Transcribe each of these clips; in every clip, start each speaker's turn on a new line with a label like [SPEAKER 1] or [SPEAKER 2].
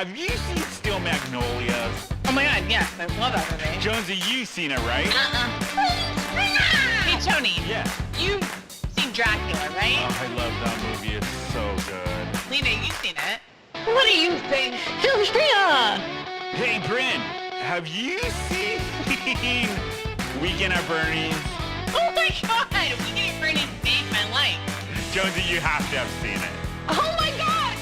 [SPEAKER 1] have you seen Steel Magnolias?
[SPEAKER 2] Oh my god, yes, I love that movie.
[SPEAKER 1] Jonesy, you've seen it, right?
[SPEAKER 2] Hey, Tony.
[SPEAKER 1] Yeah.
[SPEAKER 2] You've seen Dracula, right?
[SPEAKER 1] Oh, I love that movie. It's so good.
[SPEAKER 2] Lena, you've seen it. What do you think? Filmspringa!
[SPEAKER 1] Hey, Brynne, have you seen Weekend at Bernie's?
[SPEAKER 2] Oh my god! Weekend at Bernie's saved my life.
[SPEAKER 1] Jonesy, you have to have seen it.
[SPEAKER 2] Oh my god!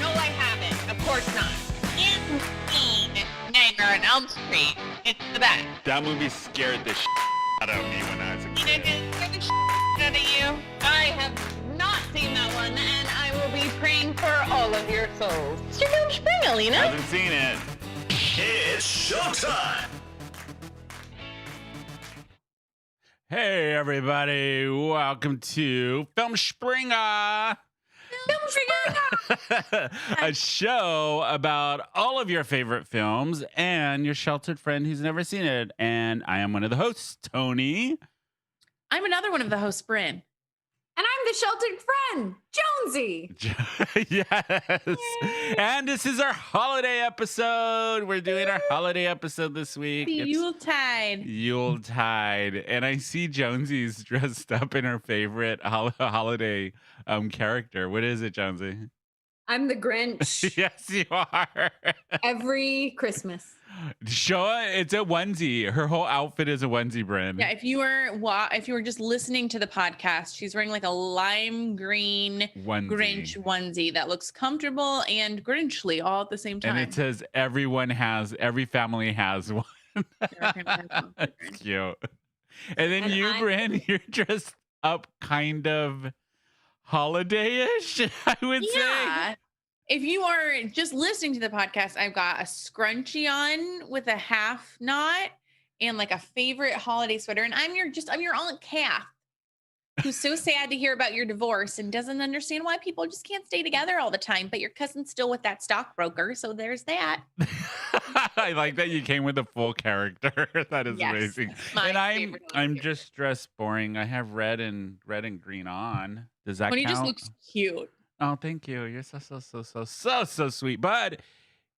[SPEAKER 2] No, I haven't. Of course not. You've seen Nightmare on Elm Street. It's the best.
[SPEAKER 1] That movie scared the out of me when I was a kid.
[SPEAKER 2] Did it scare the out of you? I have not seen that one, and I will be praying for all of your souls. It's your Filmspringa, Lena.
[SPEAKER 1] Haven't seen it.
[SPEAKER 3] It's showtime!
[SPEAKER 1] Hey, everybody. Welcome to Filmspringa. A show about all of your favorite films and your sheltered friend who's never seen it. And I am one of the hosts, Tony.
[SPEAKER 4] I'm another one of the hosts, Brynne.
[SPEAKER 5] And I'm the sheltered friend, Jonsey.
[SPEAKER 1] Yes.
[SPEAKER 4] Yay.
[SPEAKER 1] And this is our holiday episode. We're doing our holiday episode this week.
[SPEAKER 4] The Yuletide.
[SPEAKER 1] Yuletide. And I see Jonsey's dressed up in her favorite holiday character. What is it, Jonsey?
[SPEAKER 5] I'm the Grinch.
[SPEAKER 1] Yes, you are.
[SPEAKER 5] Every Christmas.
[SPEAKER 1] Show it. It's a onesie. Her whole outfit is a onesie, Brynne.
[SPEAKER 4] Yeah, if you were just listening to the podcast, she's wearing like a lime green
[SPEAKER 1] Onesie.
[SPEAKER 4] Grinch onesie that looks comfortable and Grinchly all at the same time.
[SPEAKER 1] And it says every family has one. That's cute. And then Brynne, you're dressed up kind of holiday-ish, I would say.
[SPEAKER 4] If you are just listening to the podcast, I've got a scrunchie on with a half knot and like a favorite holiday sweater. And I'm your Aunt Kath, who's so sad to hear about your divorce and doesn't understand why people just can't stay together all the time. But your cousin's still with that stockbroker, so there's that.
[SPEAKER 1] I like that you came with a full character. That is amazing. And I'm just dressed boring. I have red and green on. Does that count?
[SPEAKER 4] He just looks cute.
[SPEAKER 1] Oh, thank you. You're so sweet. But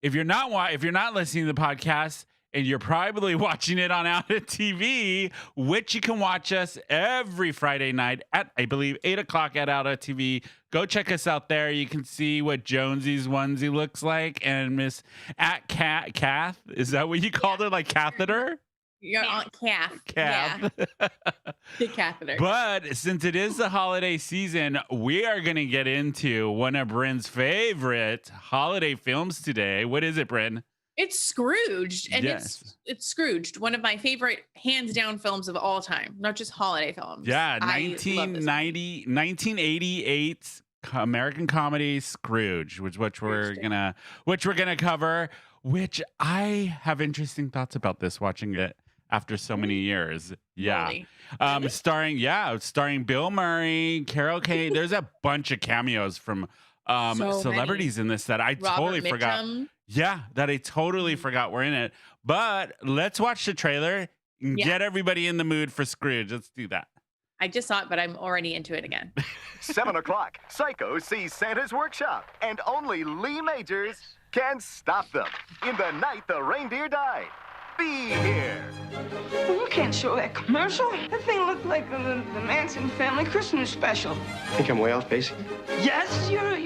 [SPEAKER 1] if you're not listening to the podcast and you're probably watching it on Out of TV, which you can watch us every Friday night at, I believe, 8:00 at Out of TV. Go check us out there. You can see what Jonesy's onesie looks like, and Miss at Kath. Is that what you called it? Like catheter?
[SPEAKER 4] Your Aunt Kath. Yeah. The catheter.
[SPEAKER 1] But since it is the holiday season, we are going to get into one of Brynne's favorite holiday films today. What is it, Brynne?
[SPEAKER 4] It's Scrooged. And
[SPEAKER 1] yes.
[SPEAKER 4] it's Scrooged, one of my favorite hands down films of all time, not just holiday films.
[SPEAKER 1] Yeah, 1988 American comedy Scrooge, which we're gonna cover, which I have interesting thoughts about this watching it after so many years. Yeah.
[SPEAKER 4] Really?
[SPEAKER 1] Starring Bill Murray, Carol Kane. There's a bunch of cameos from celebrities in this that I totally forgot. Yeah, that I totally forgot were in it. But let's watch the trailer and get everybody in the mood for Scrooge. Let's do that.
[SPEAKER 4] I just saw it, but I'm already into it again.
[SPEAKER 3] 7 o'clock, Psycho sees Santa's workshop, and only Lee Majors can stop them. In the night the reindeer died. Be here.
[SPEAKER 6] You can't show that commercial. That thing looked like the Manson family Christmas special.
[SPEAKER 7] Think I'm way off base?
[SPEAKER 6] Yes, you're a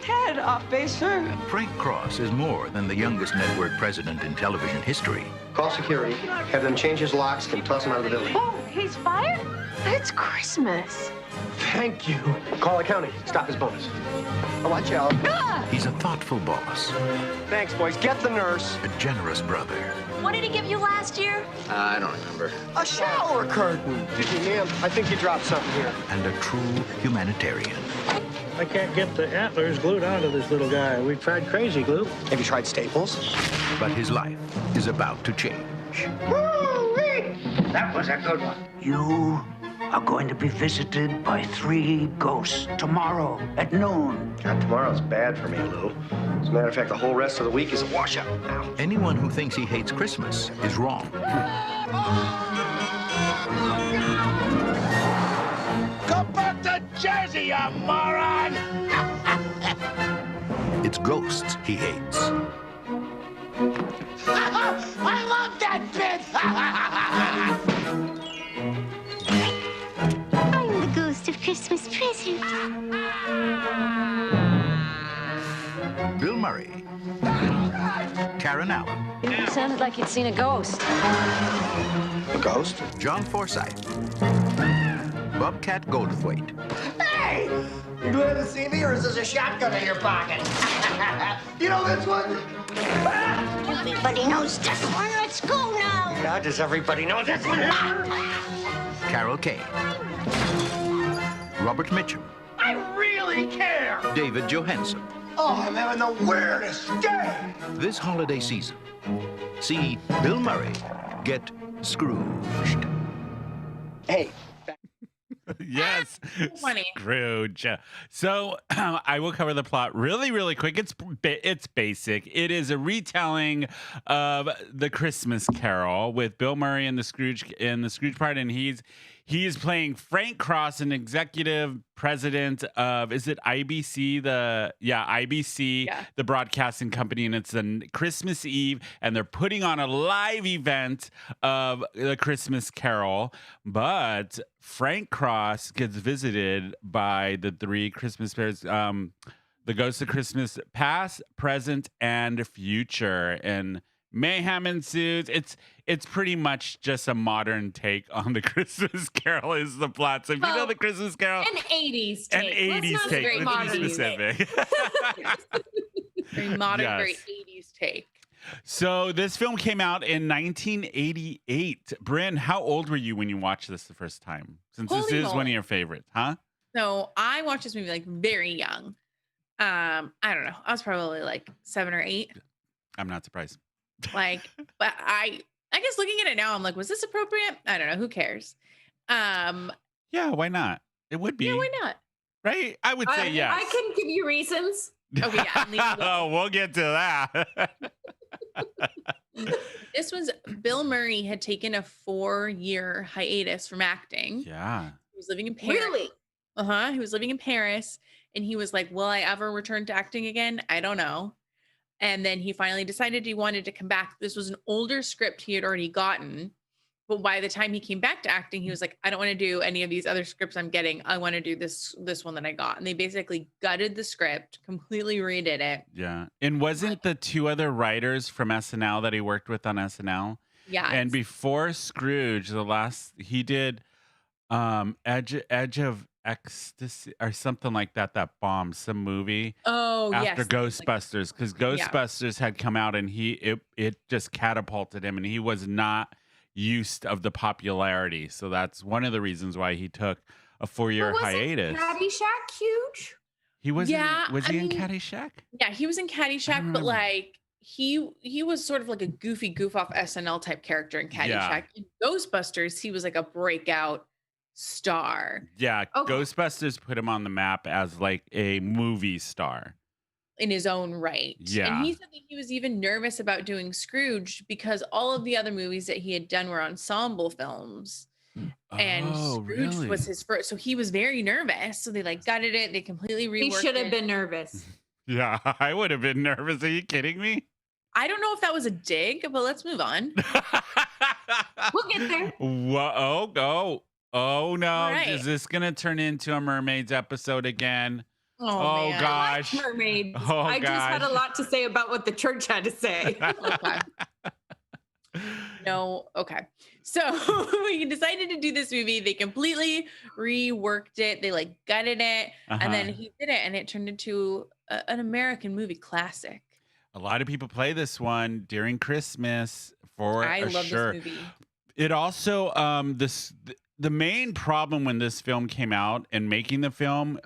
[SPEAKER 6] tad off base, sir.
[SPEAKER 8] Frank Cross is more than the youngest network president in television history.
[SPEAKER 7] Call security, have them change his locks, and toss him out of the building.
[SPEAKER 6] Oh, he's fired? It's Christmas.
[SPEAKER 7] Thank you. Call accounting. Stop his bonus. Oh, watch out.
[SPEAKER 8] He's a thoughtful boss,
[SPEAKER 7] Thanks, boys. Get the nurse.
[SPEAKER 8] a generous brother,
[SPEAKER 9] What did he give you last year?
[SPEAKER 7] I don't remember. A shower curtain. Excuse me, ma'am. I think you dropped something here.
[SPEAKER 8] and a true humanitarian.
[SPEAKER 10] I can't get the antlers glued onto this little guy. We've tried crazy glue.
[SPEAKER 7] Have you tried Staples?
[SPEAKER 8] But his life is about to change.
[SPEAKER 10] That was a good one.
[SPEAKER 6] You are going to be visited by 3 ghosts tomorrow at noon.
[SPEAKER 7] God, tomorrow's bad for me, Lou. As a matter of fact, the whole rest of the week is a washout. Ow.
[SPEAKER 8] Anyone who thinks he hates Christmas is wrong.
[SPEAKER 10] Go back to Jersey, you moron!
[SPEAKER 8] it's ghosts he hates.
[SPEAKER 7] I love that bit!
[SPEAKER 9] I'm the ghost of Christmas present.
[SPEAKER 8] Bill Murray. Karen Allen.
[SPEAKER 5] You sounded like you'd seen a ghost.
[SPEAKER 7] A ghost?
[SPEAKER 8] John Forsythe. Bobcat Goldthwait.
[SPEAKER 7] Hey! You glad to see me, or is this a shotgun in your pocket? You know this one?
[SPEAKER 9] Everybody knows this one. Let's go now.
[SPEAKER 7] Now does everybody know this one?
[SPEAKER 8] Carol Kane. Robert Mitchum.
[SPEAKER 7] I really care!
[SPEAKER 8] David Johansen.
[SPEAKER 7] Oh, I'm having the weirdest day!
[SPEAKER 8] This holiday season, see Bill Murray get Scrooged.
[SPEAKER 7] Hey.
[SPEAKER 1] Yes,
[SPEAKER 4] Funny.
[SPEAKER 1] Scrooge. So I will cover the plot really, really quick. It's basic. It is a retelling of the Christmas Carol with Bill Murray in the Scrooge part, and he's playing Frank Cross, an executive president of, is it IBC? IBC, the broadcasting company, and it's the Christmas Eve, and they're putting on a live event of the Christmas Carol, but Frank Cross gets visited by the three Christmas bears, the ghosts of Christmas past, present, and future, and mayhem ensues. It's pretty much just a modern take on the Christmas Carol is the plot. So if you know the Christmas Carol,
[SPEAKER 5] An 80s take.
[SPEAKER 1] an 80s take,
[SPEAKER 5] very
[SPEAKER 1] let's
[SPEAKER 5] modern.
[SPEAKER 1] be specific.
[SPEAKER 4] Very modern,
[SPEAKER 1] Yes.
[SPEAKER 4] very 80s take.
[SPEAKER 1] So this film came out in 1988. Brynne, how old were you when you watched this the first time? Since this
[SPEAKER 4] Holy
[SPEAKER 1] is one of
[SPEAKER 4] moly.
[SPEAKER 1] your favorites, huh?
[SPEAKER 4] So I watched this movie like very young. I don't know. I was probably like 7 or 8.
[SPEAKER 1] I'm not surprised.
[SPEAKER 4] Like, but I guess looking at it now, I'm like, was this appropriate? I don't know. Who cares?
[SPEAKER 1] Yeah, why not? It would be.
[SPEAKER 4] Yeah, why not?
[SPEAKER 1] Right? I would say yes.
[SPEAKER 5] I can give you reasons.
[SPEAKER 4] Okay, yeah. leave it alone.
[SPEAKER 1] We'll get to that.
[SPEAKER 4] This was Bill Murray had taken a 4-year hiatus from acting.
[SPEAKER 1] Yeah.
[SPEAKER 4] He was living in Paris.
[SPEAKER 5] Really?
[SPEAKER 4] He was living in Paris, and he was like, will I ever return to acting again? I don't know. And then he finally decided he wanted to come back. This was an older script he had already gotten. But by the time he came back to acting, he was like, I don't want to do any of these other scripts I'm getting. I want to do this one that I got. And they basically gutted the script, completely redid it.
[SPEAKER 1] Yeah. And wasn't the two other writers from SNL that he worked with on SNL?
[SPEAKER 4] Yeah.
[SPEAKER 1] And before Scrooge, he did Edge of Ecstasy or something like that bombed some movie after Ghostbusters, because Ghostbusters had come out and it just catapulted him, and he was not used of the popularity. So that's one of the reasons why he took a 4-year hiatus.
[SPEAKER 5] Caddyshack huge?
[SPEAKER 1] He was in
[SPEAKER 4] in
[SPEAKER 1] Caddyshack?
[SPEAKER 4] Yeah, he was in Caddyshack, but like he was sort of like a goofy goof off SNL type character in Caddyshack.
[SPEAKER 1] Yeah.
[SPEAKER 4] In Ghostbusters, he was like a breakout star.
[SPEAKER 1] Yeah,
[SPEAKER 5] Okay.
[SPEAKER 1] Ghostbusters put him on the map as like a movie star.
[SPEAKER 4] In his own right.
[SPEAKER 1] Yeah.
[SPEAKER 4] And he said that he was even nervous about doing Scrooge because all of the other movies that he had done were ensemble films. And Scrooge was his first. So he was very nervous. So they like gutted it. They completely reworked it.
[SPEAKER 5] He should have been nervous.
[SPEAKER 1] Yeah, I would have been nervous. Are you kidding me?
[SPEAKER 4] I don't know if that was a dig, but let's move on.
[SPEAKER 5] We'll get there.
[SPEAKER 1] Whoa, oh no.
[SPEAKER 4] Right.
[SPEAKER 1] Is this going to turn into a Mermaids episode again?
[SPEAKER 4] Oh, man.
[SPEAKER 1] Gosh.
[SPEAKER 5] Mermaids.
[SPEAKER 1] Oh,
[SPEAKER 5] I just had a
[SPEAKER 1] gosh.
[SPEAKER 5] lot to say about what the church had to say.
[SPEAKER 4] Okay. No, okay. So we decided to do this movie. They completely reworked it. They like gutted it. And then he did it, and it turned into an American movie classic.
[SPEAKER 1] A lot of people play this one during Christmas for
[SPEAKER 4] I love
[SPEAKER 1] sure.
[SPEAKER 4] this movie.
[SPEAKER 1] It also the main problem when this film came out and making the film,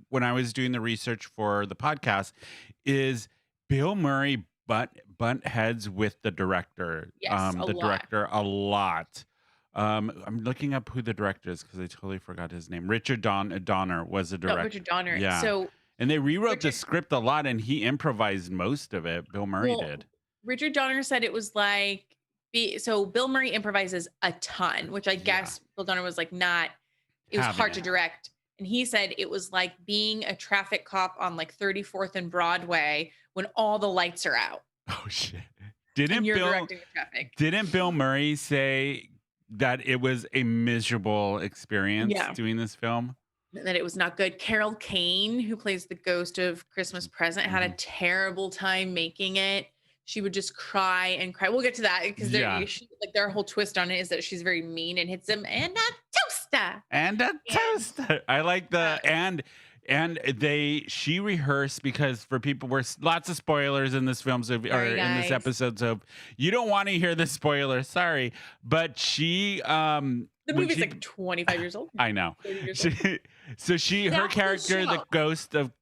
[SPEAKER 1] when I was doing the research for the podcast, is Bill Murray butt heads with the director.
[SPEAKER 4] Yes,
[SPEAKER 1] director a lot. I'm looking up who the director is because I totally forgot his name. Richard Donner was the director.
[SPEAKER 4] No, Richard Donner.
[SPEAKER 1] Yeah.
[SPEAKER 4] So
[SPEAKER 1] and they rewrote the script a lot, and he improvised most of it. Bill Murray did.
[SPEAKER 4] Richard Donner said it was like, so Bill Murray improvises a ton, which I guess Bill Donner was like it was hard to direct And he said it was like being a traffic cop on like 34th and Broadway when all the lights are out.
[SPEAKER 1] Oh shit!
[SPEAKER 4] And you're directing the traffic.
[SPEAKER 1] Didn't Bill Murray say that it was a miserable experience doing this film?
[SPEAKER 4] That it was not good. Carol Kane, who plays the ghost of Christmas Present, had a terrible time making it. She would just cry and cry. We'll get to that because their whole twist on it is that she's very mean and hits him and a toaster.
[SPEAKER 1] And a toaster. I like the she rehearsed, because for people, there's lots of spoilers in this film, in this episode, so you don't want to hear the spoilers, sorry, but she
[SPEAKER 4] the movie's like 25 years old.
[SPEAKER 1] I know.
[SPEAKER 4] 30 years old.
[SPEAKER 1] Her character, the ghost of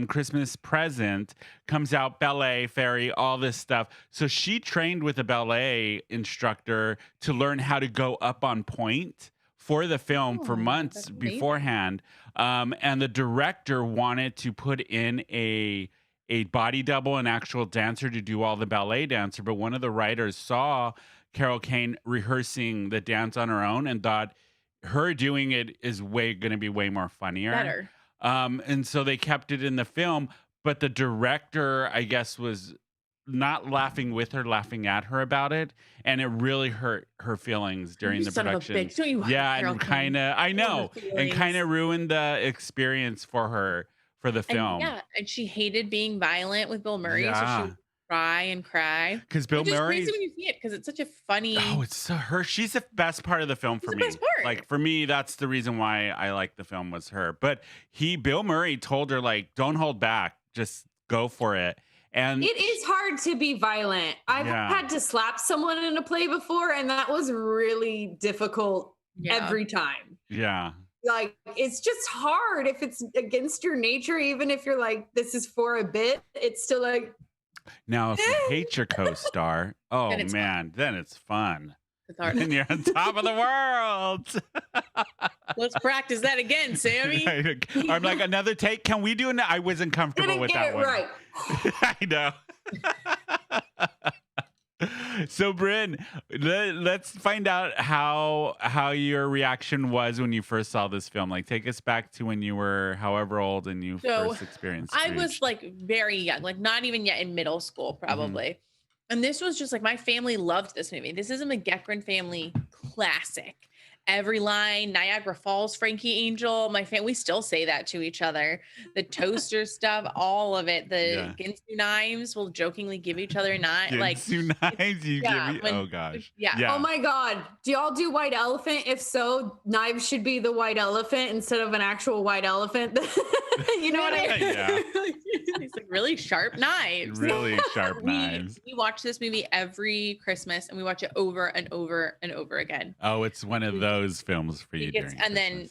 [SPEAKER 1] Christmas Present, comes out ballet, fairy, all this stuff. So she trained with a ballet instructor to learn how to go up on point for the film for months beforehand. And the director wanted to put in a body double, an actual dancer to do all the ballet dancer. But one of the writers saw Carol Kane rehearsing the dance on her own and thought her doing it is going to be way more funnier.
[SPEAKER 4] Better.
[SPEAKER 1] And so they kept it in the film. But the director, I guess, was not laughing with her, laughing at her about it, and it really hurt her feelings during the production. And kind of ruined the experience for her for the film.
[SPEAKER 4] And she hated being violent with Bill Murray, so she would cry and cry.
[SPEAKER 1] Because Bill Murray,
[SPEAKER 4] when you see it, because it's such a funny.
[SPEAKER 1] Oh, it's so her. She's the best part of the film for me.
[SPEAKER 4] Best part.
[SPEAKER 1] Like for me, that's the reason why I like the film was her. But Bill Murray told her, like, don't hold back, just go for it. And
[SPEAKER 5] it is hard to be violent. I've had to slap someone in a play before, and that was really difficult every time.
[SPEAKER 1] Yeah.
[SPEAKER 5] Like, it's just hard if it's against your nature, even if you're like, this is for a bit, it's still like.
[SPEAKER 1] Now, if you hate your co-star, then it's fun. And you're on top of the world.
[SPEAKER 4] Let's practice that again, Sammy.
[SPEAKER 1] I'm like, another take. Can we do it? I wasn't comfortable with that one.
[SPEAKER 5] Right.
[SPEAKER 1] I know. So, Brynne, let's find out how your reaction was when you first saw this film. Like, take us back to when you were however old and you first experienced Scrooged.
[SPEAKER 4] I was like very young, like not even yet in middle school, probably. Mm-hmm. And this was just like, my family loved this movie. This is a McGeckran family classic. Every line, Niagara Falls, Frankie Angel, we still say that to each other. The toaster stuff, all of it. The Ginsu knives, we'll jokingly give each other knives.
[SPEAKER 1] Ginsu knives, oh gosh.
[SPEAKER 4] Yeah.
[SPEAKER 5] Oh my God. Do y'all do white elephant? If so, knives should be the white elephant instead of an actual white elephant. You know what I mean?
[SPEAKER 1] Yeah.
[SPEAKER 4] These like really sharp knives.
[SPEAKER 1] Really sharp knives.
[SPEAKER 4] We watch this movie every Christmas, and we watch it over and over and over again.
[SPEAKER 1] Oh, it's one of those films for you.
[SPEAKER 4] And then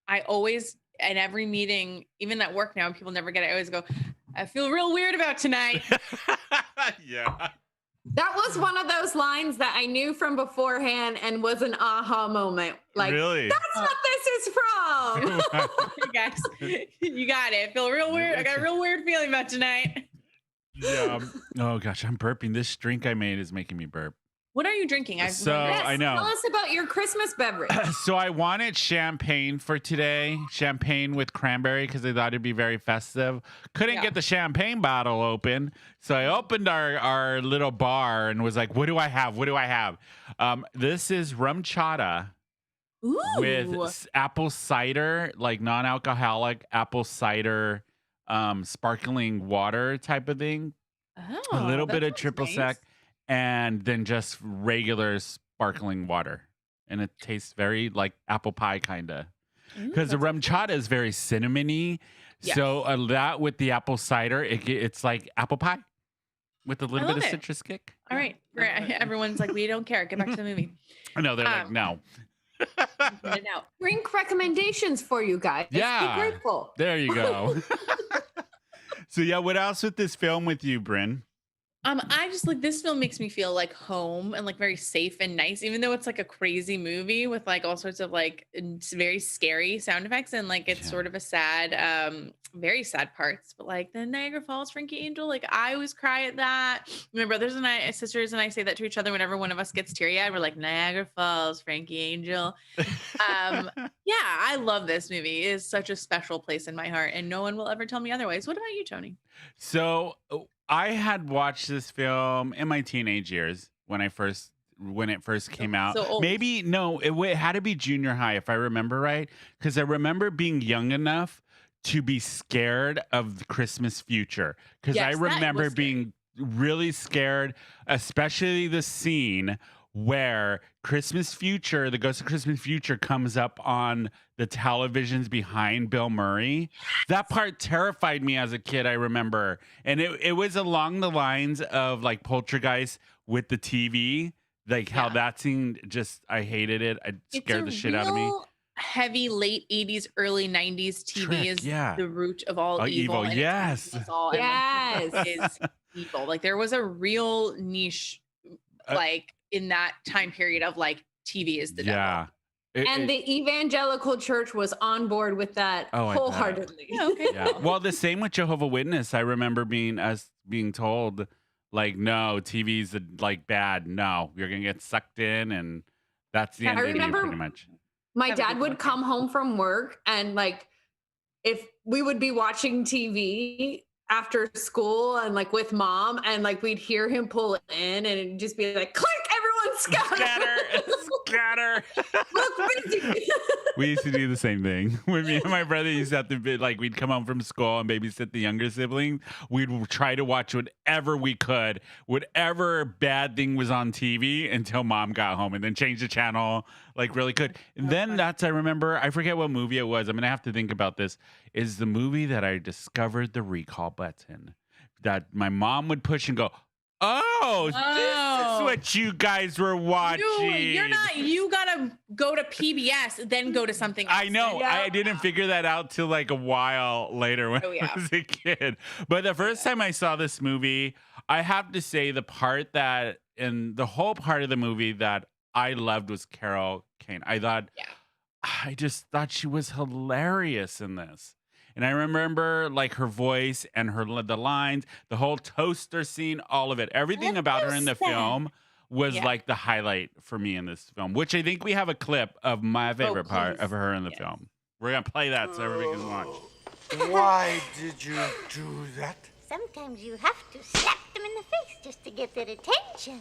[SPEAKER 4] I always, at every meeting, even at work now, people never get it. I always go, I feel real weird about tonight.
[SPEAKER 1] Yeah.
[SPEAKER 5] That was one of those lines that I knew from beforehand and was an aha moment. Like,
[SPEAKER 1] really?
[SPEAKER 5] That's what this is from.
[SPEAKER 4] Hey guys, you got it. I feel real weird. I got a real weird feeling about tonight.
[SPEAKER 1] Yeah. Oh gosh, I'm burping. This drink I made is making me burp.
[SPEAKER 4] What are you drinking?
[SPEAKER 1] I know.
[SPEAKER 5] Tell us about your Christmas beverage.
[SPEAKER 1] So I wanted champagne for today. Champagne with cranberry because I thought it'd be very festive. Couldn't get the champagne bottle open. So I opened our little bar and was like, what do I have? What do I have? This is rum chata with apple cider, like non-alcoholic apple cider, sparkling water type of thing.
[SPEAKER 4] Oh,
[SPEAKER 1] a little bit of triple sec. And then just regular sparkling water. And it tastes very like apple pie, kind of. Because the rum chata is very cinnamony. Yes. So that with the apple cider, it's like apple pie with a little bit of citrus kick.
[SPEAKER 4] All right. Everyone's like, we don't care. Get back to the movie.
[SPEAKER 1] I know. They're like, no.
[SPEAKER 5] Drink recommendations for you guys.
[SPEAKER 1] Yeah.
[SPEAKER 5] Be grateful.
[SPEAKER 1] There you go. So, what else with this film with you, Brynne?
[SPEAKER 4] I just like this film makes me feel like home and like very safe and nice, even though it's like a crazy movie with like all sorts of like very scary sound effects and like it's sort of a sad, very sad parts. But like the Niagara Falls Frankie Angel, like I always cry at that. My brothers and I, sisters and I say that to each other whenever one of us gets teary-eyed. We're like Niagara Falls Frankie Angel. Yeah, I love this movie. It is such a special place in my heart, and no one will ever tell me otherwise. What about you, Tony?
[SPEAKER 1] So I had watched this film in my teenage years when it first came out.
[SPEAKER 4] So old.
[SPEAKER 1] Maybe no, it had to be junior high if I remember right, because I remember being young enough to be scared of the Christmas future. Because I
[SPEAKER 4] Yes, that was
[SPEAKER 1] remember
[SPEAKER 4] scary.
[SPEAKER 1] being really scared, especially the scene where the Ghost of Christmas Future comes up on the televisions behind Bill Murray. That part terrified me as a kid, I remember. And it was along the lines of like Poltergeist with the TV, like how that scene I hated it. It scared the shit out of me.
[SPEAKER 4] Heavy late 80s, early 90s TV is the root of all evil. And
[SPEAKER 1] Yes.
[SPEAKER 4] it's all, and, like, is evil. Like there was a real niche like in that time period of like TV is the devil.
[SPEAKER 1] Yeah.
[SPEAKER 5] And the evangelical church was on board with that wholeheartedly.
[SPEAKER 4] Okay.
[SPEAKER 1] Yeah. Well, the same with Jehovah Witness. I remember being told, like, no, TV's like bad. No, you're gonna get sucked in, and that's the end of it, pretty much.
[SPEAKER 5] My dad would come home from work, and like, if we would be watching TV after school and like with mom, and like we'd hear him pull in, and it'd just be like, click, everyone scatter. Look busy.
[SPEAKER 1] We used to do the same thing. When me and my brother used to have to be like, we'd come home from school and babysit the younger siblings. We'd try to watch whatever we could, whatever bad thing was on TV until mom got home, and then change the channel like really good. And then I remember, I forget what movie it was. I'm going to have to think about this. Is the movie that I discovered the recall button that my mom would push and go, oh, this is what you guys were watching.
[SPEAKER 4] You gotta go to PBS, then go to something else.
[SPEAKER 1] I know. I didn't figure that out till like a while later when I was a kid. But the first time I saw this movie, I have to say the whole part of the movie that I loved was Carol Kane. I just thought she was hilarious in this. And I remember like her voice and the lines, the whole toaster scene, all of it. Everything about her in the film was like the highlight for me in this film, which I think we have a clip of my favorite part of her in the film. We're going to play that so everybody can watch.
[SPEAKER 7] Why did you do that?
[SPEAKER 9] Sometimes you have to slap them in the face just to get their attention.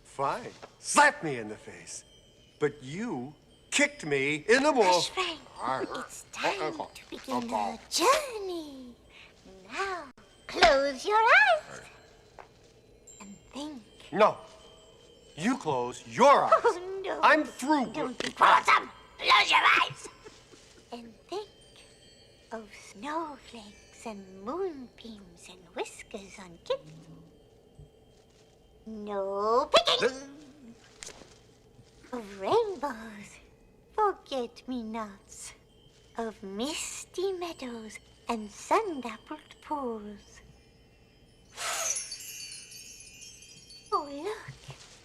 [SPEAKER 7] Fine. Slap me in the face. But you kicked me in the balls.
[SPEAKER 9] Frank, it's time to begin our journey. Now, close your eyes and think.
[SPEAKER 7] No. You close your eyes.
[SPEAKER 9] Oh, no.
[SPEAKER 7] I'm through.
[SPEAKER 9] Don't be quarrelsome. Close your eyes. And think of snowflakes and moonbeams and whiskers on kittens. No picking. Of rainbows, forget-me-nots, of misty meadows and sun-dappled pools. Oh, look,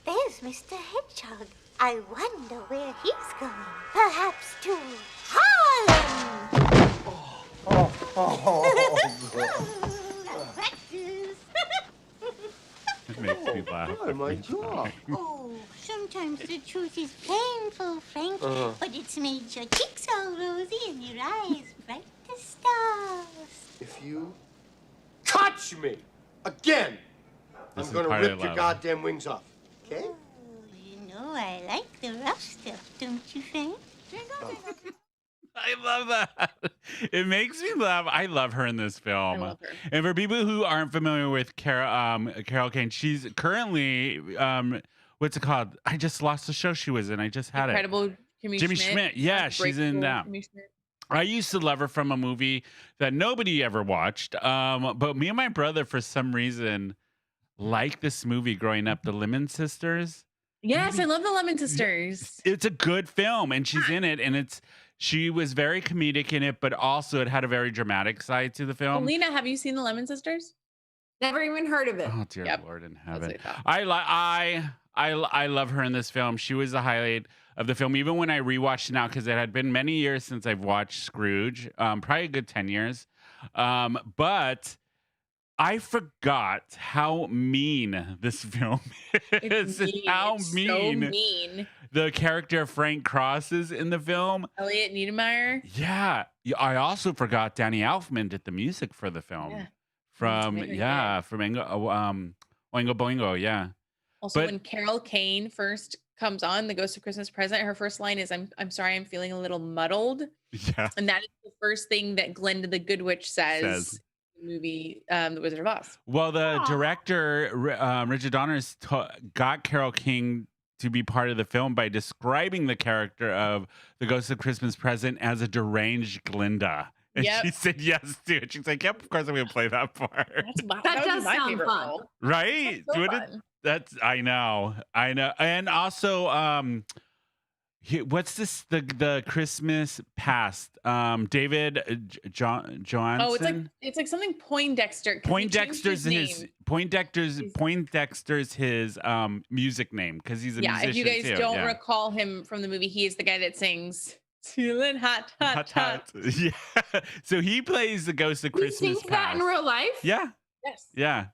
[SPEAKER 9] there's Mr. Hedgehog. I wonder where he's going. Perhaps to Harlem. Practice.
[SPEAKER 1] It makes me laugh.
[SPEAKER 7] Oh, my jaw.
[SPEAKER 9] Oh, sometimes the truth is painful, Frank, but it's made your cheeks all rosy and your eyes bright as stars.
[SPEAKER 7] If you touch me again, I'm going to rip your goddamn wings off. Okay?
[SPEAKER 9] Oh, you know I like the rough stuff, don't you, Frank?
[SPEAKER 1] I love that. It makes me laugh. I love her in this film.
[SPEAKER 4] I love her.
[SPEAKER 1] And for people who aren't familiar with Carol Kane, she's currently what's it called? I just lost the show she was in. I just had
[SPEAKER 4] Incredible
[SPEAKER 1] Jimmy Schmidt. Yeah, she's in that. I used to love her from a movie that nobody ever watched. But me and my brother, for some reason, liked this movie growing up, The Lemon Sisters.
[SPEAKER 4] Yes, I love The Lemon Sisters.
[SPEAKER 1] It's a good film, and she's in it, and she was very comedic in it, but also it had a very dramatic side to the film.
[SPEAKER 4] Lena, have you seen The Lemon Sisters?
[SPEAKER 5] Never even heard of it.
[SPEAKER 1] Oh dear
[SPEAKER 4] Yep.
[SPEAKER 1] Lord in
[SPEAKER 4] That's
[SPEAKER 1] heaven.
[SPEAKER 4] what I thought.
[SPEAKER 1] I love her in this film. She was the highlight of the film, even when I rewatched it now, because it had been many years since I've watched Scrooge, probably a good 10 years. But I forgot how mean this film is, and how
[SPEAKER 4] It's
[SPEAKER 1] mean,
[SPEAKER 4] so mean.
[SPEAKER 1] the character Frank Cross is in the film.
[SPEAKER 4] Elliot Niedermeyer.
[SPEAKER 1] Yeah. I also forgot Danny Elfman did the music for the film.
[SPEAKER 4] Yeah.
[SPEAKER 1] From
[SPEAKER 4] Very
[SPEAKER 1] from Oingo Boingo, yeah.
[SPEAKER 4] Also,
[SPEAKER 1] But-
[SPEAKER 4] when Carol Kane first comes on The Ghost of Christmas Present, her first line is, I'm sorry, I'm feeling a little muddled.
[SPEAKER 1] Yeah.
[SPEAKER 4] And that is the first thing that Glinda the Good Witch says in the movie The Wizard of Oz.
[SPEAKER 1] Well, the director, Richard Donner's, got Carol King to be part of the film by describing the character of The Ghost of Christmas Present as a deranged Glinda. And
[SPEAKER 4] Yep.
[SPEAKER 1] she said yes to it. She's like, yep, of course I'm going to play that part.
[SPEAKER 4] That
[SPEAKER 5] does sound fun.
[SPEAKER 1] Right?
[SPEAKER 4] So
[SPEAKER 1] Wouldn't-
[SPEAKER 4] fun.
[SPEAKER 1] That's I know. And also what's this the Christmas past? David Johnson.
[SPEAKER 4] Oh, it's like something Poindexter. 'cause he changed
[SPEAKER 1] Poindexter's
[SPEAKER 4] his name.
[SPEAKER 1] Poindexter's his music name because he's a
[SPEAKER 4] Yeah,
[SPEAKER 1] musician
[SPEAKER 4] if you guys
[SPEAKER 1] too.
[SPEAKER 4] don't
[SPEAKER 1] yeah.
[SPEAKER 4] recall him from the movie, he is the guy that sings "Feeling Hot, Hot, Hot."
[SPEAKER 1] Yeah. So he plays the Ghost of
[SPEAKER 5] He
[SPEAKER 1] Christmas
[SPEAKER 5] sings that in
[SPEAKER 1] Past.
[SPEAKER 5] real life?
[SPEAKER 1] Yeah.
[SPEAKER 4] Yes.
[SPEAKER 1] Yeah.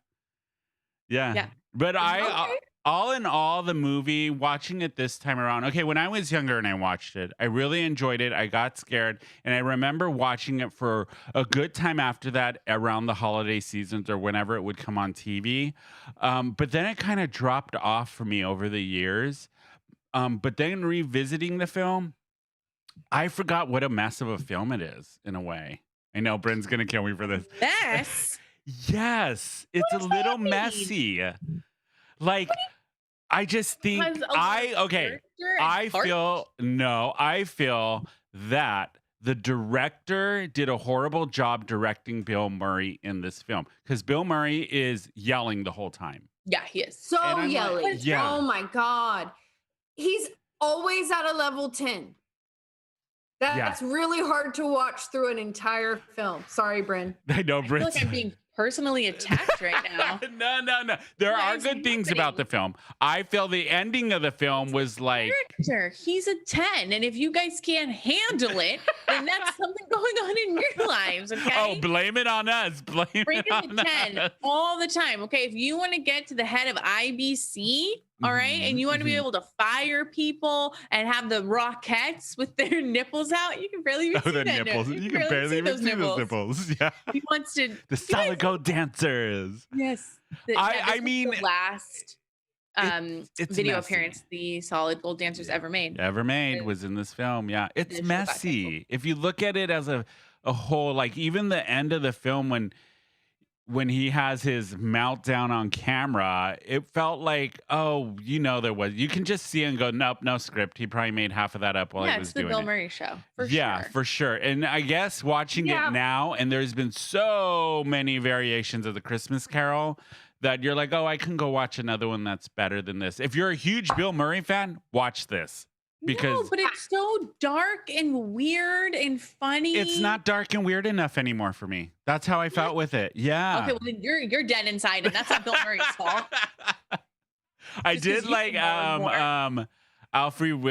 [SPEAKER 4] Yeah.
[SPEAKER 1] But
[SPEAKER 5] Okay.
[SPEAKER 1] all in all, the movie, watching it this time around, okay, when I was younger and I watched it, I really enjoyed it. I got scared. And I remember watching it for a good time after that, around the holiday seasons or whenever it would come on TV. But then it kind of dropped off for me over the years. But then revisiting the film, I forgot what a mess of a film it is, in a way. I know Bryn's going to kill me for this.
[SPEAKER 4] Mess.
[SPEAKER 1] Yes, it's a little messy. Like, I just think
[SPEAKER 4] Has a lot of character and
[SPEAKER 1] I
[SPEAKER 4] heart.
[SPEAKER 1] feel that the director did a horrible job directing Bill Murray in this film because Bill Murray is yelling the whole time.
[SPEAKER 4] Yeah, he is.
[SPEAKER 5] So
[SPEAKER 1] And I'm like,
[SPEAKER 5] yelly.
[SPEAKER 1] yeah.
[SPEAKER 5] Oh my God. He's always at a level 10. That's really hard to watch through an entire film. Sorry, Brynn.
[SPEAKER 1] I know,
[SPEAKER 4] I feel
[SPEAKER 1] Bryn's.
[SPEAKER 4] like I'm being personally attacked right now.
[SPEAKER 1] No. There
[SPEAKER 4] What
[SPEAKER 1] are
[SPEAKER 4] is
[SPEAKER 1] good things about the
[SPEAKER 4] happening?
[SPEAKER 1] film. I feel the ending of the film was like,
[SPEAKER 4] Character. He's a 10. And if you guys can't handle it, then that's something going on in your lives. Okay.
[SPEAKER 1] oh, blame it on us. Blame
[SPEAKER 4] Bring
[SPEAKER 1] it
[SPEAKER 4] in
[SPEAKER 1] on
[SPEAKER 4] the 10
[SPEAKER 1] us.
[SPEAKER 4] all the time. Okay. If you want to get to the head of IBC, all right, and you want to be able to fire people and have the Rockettes with their nipples out, you can barely even
[SPEAKER 1] Oh,
[SPEAKER 4] see
[SPEAKER 1] the
[SPEAKER 4] that
[SPEAKER 1] nipples.
[SPEAKER 4] nip-
[SPEAKER 1] You can barely even see those nipples. Yeah.
[SPEAKER 4] He wants to.
[SPEAKER 1] The solid gold dancers.
[SPEAKER 4] Yes.
[SPEAKER 1] I
[SPEAKER 4] This was
[SPEAKER 1] mean,
[SPEAKER 4] the last
[SPEAKER 1] it's
[SPEAKER 4] video
[SPEAKER 1] messy.
[SPEAKER 4] appearance the Solid Gold Dancers ever made.
[SPEAKER 1] Ever made was in this film. Yeah. It's
[SPEAKER 4] show got
[SPEAKER 1] messy. If you look at it as a whole, like even the end of the film when he has his meltdown on camera, it felt like, you can just see and go, nope, no script. He probably made half of that up while
[SPEAKER 4] Yeah,
[SPEAKER 1] he was
[SPEAKER 4] it's the
[SPEAKER 1] doing
[SPEAKER 4] Bill
[SPEAKER 1] it.
[SPEAKER 4] Murray show. For
[SPEAKER 1] Yeah,
[SPEAKER 4] sure.
[SPEAKER 1] for sure. And I guess watching
[SPEAKER 5] Yeah.
[SPEAKER 1] it now, and there's been so many variations of the Christmas Carol that you're like, oh, I can go watch another one that's better than this. If you're a huge Bill Murray fan, watch this. Because
[SPEAKER 4] no, but it's so dark and weird and funny.
[SPEAKER 1] it's not dark and weird enough anymore for me. That's how I felt with it. Yeah.
[SPEAKER 4] Okay, well then you're dead inside, and that's not Bill Murray's fault.
[SPEAKER 1] I
[SPEAKER 4] Just 'cause
[SPEAKER 1] did
[SPEAKER 4] you
[SPEAKER 1] like
[SPEAKER 4] know more.
[SPEAKER 1] Alfred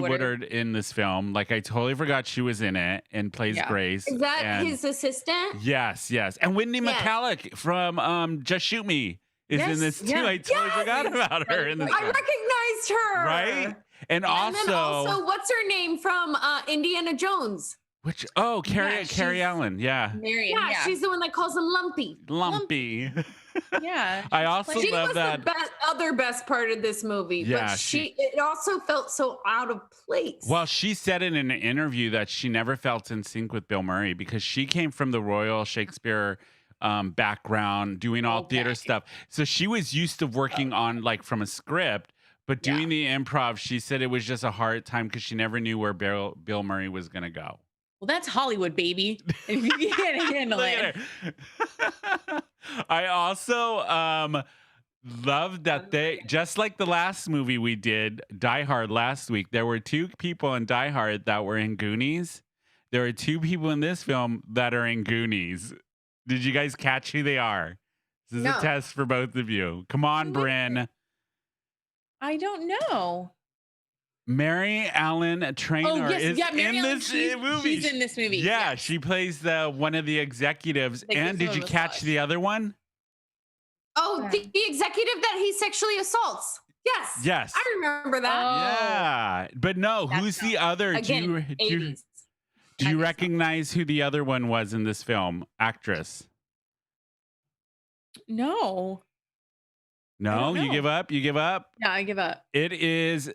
[SPEAKER 1] Woodard in this film. Like, I totally forgot she was in it and plays
[SPEAKER 4] Yeah.
[SPEAKER 1] Grace.
[SPEAKER 5] Is that
[SPEAKER 1] and
[SPEAKER 5] his assistant?
[SPEAKER 1] Yes. And Wendy
[SPEAKER 5] Yes.
[SPEAKER 1] McCulloch from Just Shoot Me is in
[SPEAKER 4] Yes,
[SPEAKER 1] this too.
[SPEAKER 4] yeah.
[SPEAKER 1] I totally
[SPEAKER 5] Yes.
[SPEAKER 1] forgot about her in this
[SPEAKER 5] I
[SPEAKER 1] film.
[SPEAKER 5] recognized her.
[SPEAKER 1] Right? And
[SPEAKER 5] And then
[SPEAKER 1] also,
[SPEAKER 5] also, what's her name from Indiana Jones?
[SPEAKER 1] Carrie
[SPEAKER 5] she's-
[SPEAKER 1] Allen. Yeah.
[SPEAKER 4] Marion,
[SPEAKER 5] Yeah, she's the one that calls him Lumpy.
[SPEAKER 1] Lumpy.
[SPEAKER 4] yeah.
[SPEAKER 1] I also
[SPEAKER 5] She
[SPEAKER 1] love
[SPEAKER 5] was
[SPEAKER 1] that.
[SPEAKER 5] the other best part of this movie,
[SPEAKER 1] Yeah,
[SPEAKER 5] but it also felt so out of place.
[SPEAKER 1] Well, she said in an interview that she never felt in sync with Bill Murray because she came from the Royal Shakespeare background, doing all theater stuff. So she was used to working on from a script, but doing the improv, she said it was just a hard time because she never knew where Bill Murray was going to go.
[SPEAKER 4] Well, that's Hollywood, baby. If you can't handle
[SPEAKER 1] Look
[SPEAKER 4] it.
[SPEAKER 1] at her. I also love that they, just like the last movie we did, Die Hard, last week, there were two people in Die Hard that were in Goonies. There are two people in this film that are in Goonies. Did you guys catch who they are? This is
[SPEAKER 5] No.
[SPEAKER 1] a test for both of you. Come on, Brynne.
[SPEAKER 4] I don't know.
[SPEAKER 1] Mary Ellen Trainor is
[SPEAKER 4] Mary
[SPEAKER 1] in
[SPEAKER 4] Ellen,
[SPEAKER 1] this movie.
[SPEAKER 4] She's in this movie.
[SPEAKER 1] Yeah, she plays one of the executives.
[SPEAKER 4] Like
[SPEAKER 1] and did you catch the other one?
[SPEAKER 5] Oh, the executive that he sexually assaults. Yes.
[SPEAKER 1] Yes.
[SPEAKER 5] I remember that.
[SPEAKER 1] Yeah. But no, who's the other?
[SPEAKER 5] Again,
[SPEAKER 1] Do you recognize who the other one was in this film? Actress?
[SPEAKER 4] No.
[SPEAKER 1] No, you give up? You give up?
[SPEAKER 4] Yeah, I give up.
[SPEAKER 1] It is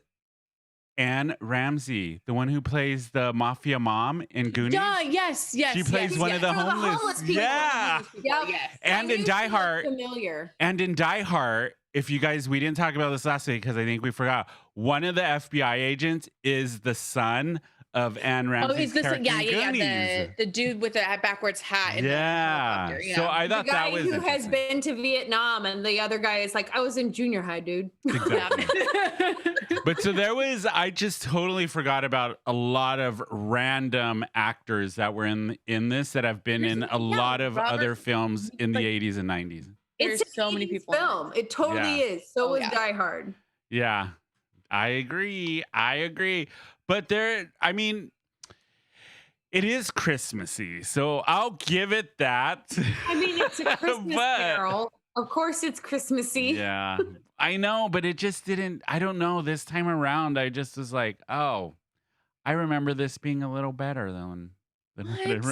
[SPEAKER 1] Anne Ramsey, the one who plays the mafia mom in Goonies.
[SPEAKER 4] Yeah, yes.
[SPEAKER 1] She plays one of the homeless.
[SPEAKER 5] people.
[SPEAKER 1] Yeah.
[SPEAKER 4] Yes.
[SPEAKER 1] And in Die Hard.
[SPEAKER 5] Familiar.
[SPEAKER 1] And in Die Hard, if you guys, we didn't talk about this last week because I think we forgot. One of the FBI agents is the son of Anne Ramsey's character in Goonies.
[SPEAKER 4] The dude with the backwards hat.
[SPEAKER 1] Yeah. So I thought that was
[SPEAKER 5] the guy who has been to Vietnam, and the other guy is like, I was in junior high, dude.
[SPEAKER 1] Exactly. But so I just totally forgot about a lot of random actors that were in this that have been in a lot of other films in the 80s and 90s.
[SPEAKER 4] There's so many people.
[SPEAKER 5] Film. It totally is. So is
[SPEAKER 4] yeah.
[SPEAKER 5] Die Hard.
[SPEAKER 1] Yeah, I agree. But it is Christmassy, so I'll give it that.
[SPEAKER 5] I mean, it's a Christmas Carol. Of course it's Christmassy.
[SPEAKER 1] Yeah, I know, but it just didn't. I don't know. This time around, I just was like, oh, I remember this being a little better than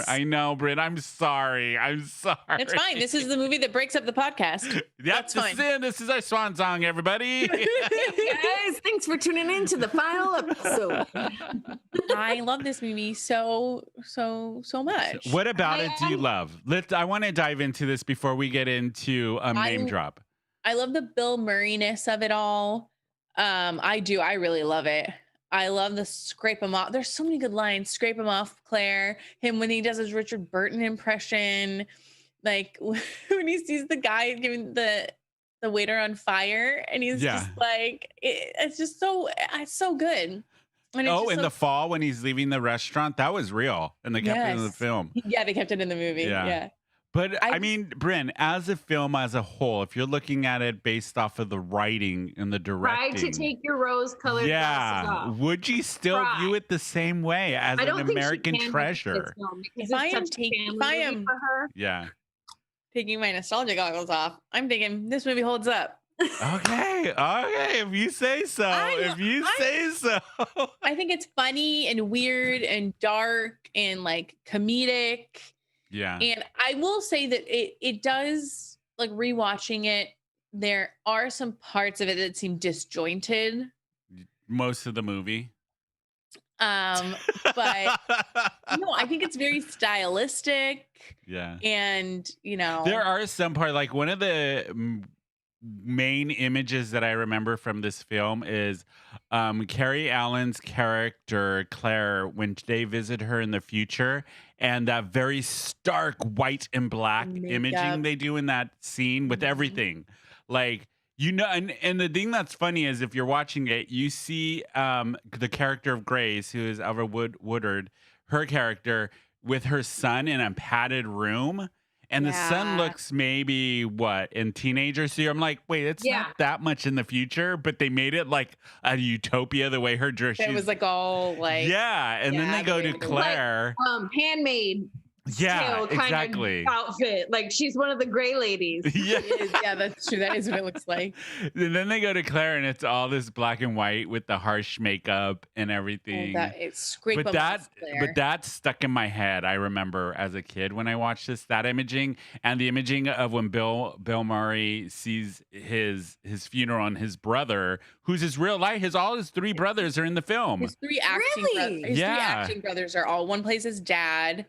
[SPEAKER 1] I know, Brynne. I'm sorry.
[SPEAKER 4] It's fine. This is the movie that breaks up the podcast.
[SPEAKER 1] That's fine. This is our swan song, everybody.
[SPEAKER 5] Guys, thanks for tuning in to the final episode.
[SPEAKER 4] I love this movie so much.
[SPEAKER 1] What about it do you love? I want to dive into this before we get into name drop.
[SPEAKER 4] I love the Bill Murray-ness of it all. I do. I really love it. I love the scrape him off. There's so many good lines. Scrape him off, Claire. Him when he does his Richard Burton impression. Like when he sees the guy giving the waiter on fire, and he's just like, it's just it's so good. And
[SPEAKER 1] in the fall when he's leaving the restaurant, that was real, and they kept it in the film.
[SPEAKER 4] Yeah, they kept it in the movie. Yeah.
[SPEAKER 1] But I mean, Brynne, as a film as a whole, if you're looking at it based off of the writing and the directing,
[SPEAKER 5] try to take your rose-colored glasses off.
[SPEAKER 1] Would you still view it the same way as an American treasure?
[SPEAKER 4] If I am taking my nostalgia goggles off, I'm thinking this movie holds up.
[SPEAKER 1] Okay, if you say so. I
[SPEAKER 4] think it's funny and weird and dark and like comedic.
[SPEAKER 1] Yeah.
[SPEAKER 4] And I will say that it does, like, rewatching it, there are some parts of it that seem disjointed.
[SPEAKER 1] Most of the movie.
[SPEAKER 4] But no, I think it's very stylistic.
[SPEAKER 1] Yeah.
[SPEAKER 4] And,
[SPEAKER 1] there are some parts, like one of the main images that I remember from this film is Carrie Allen's character, Claire, when they visit her in the future, and that very stark white and black imaging they do in that scene with everything. Like, and the thing that's funny is if you're watching it, you see the character of Grace, who is Alfred Woodard, her character, with her son in a padded room. And the son looks maybe in teenager. So I'm like, wait, it's not that much in the future, but they made it like a utopia the way her dress.
[SPEAKER 4] It was like all like
[SPEAKER 1] and then they go to Claire,
[SPEAKER 5] like, handmade.
[SPEAKER 1] Exactly.
[SPEAKER 5] Kind of outfit. Like she's one of the gray ladies.
[SPEAKER 4] Yeah, that's true. That is what it looks like.
[SPEAKER 1] And then they go to Claire, and it's all this black and white with the harsh makeup and everything.
[SPEAKER 4] But
[SPEAKER 1] that stuck in my head. I remember as a kid when I watched that imaging, and the imaging of when Bill Murray sees his funeral and his brother, who's his real life. All his three brothers are in the film.
[SPEAKER 4] His three acting brothers. His three acting brothers are all. One plays his dad.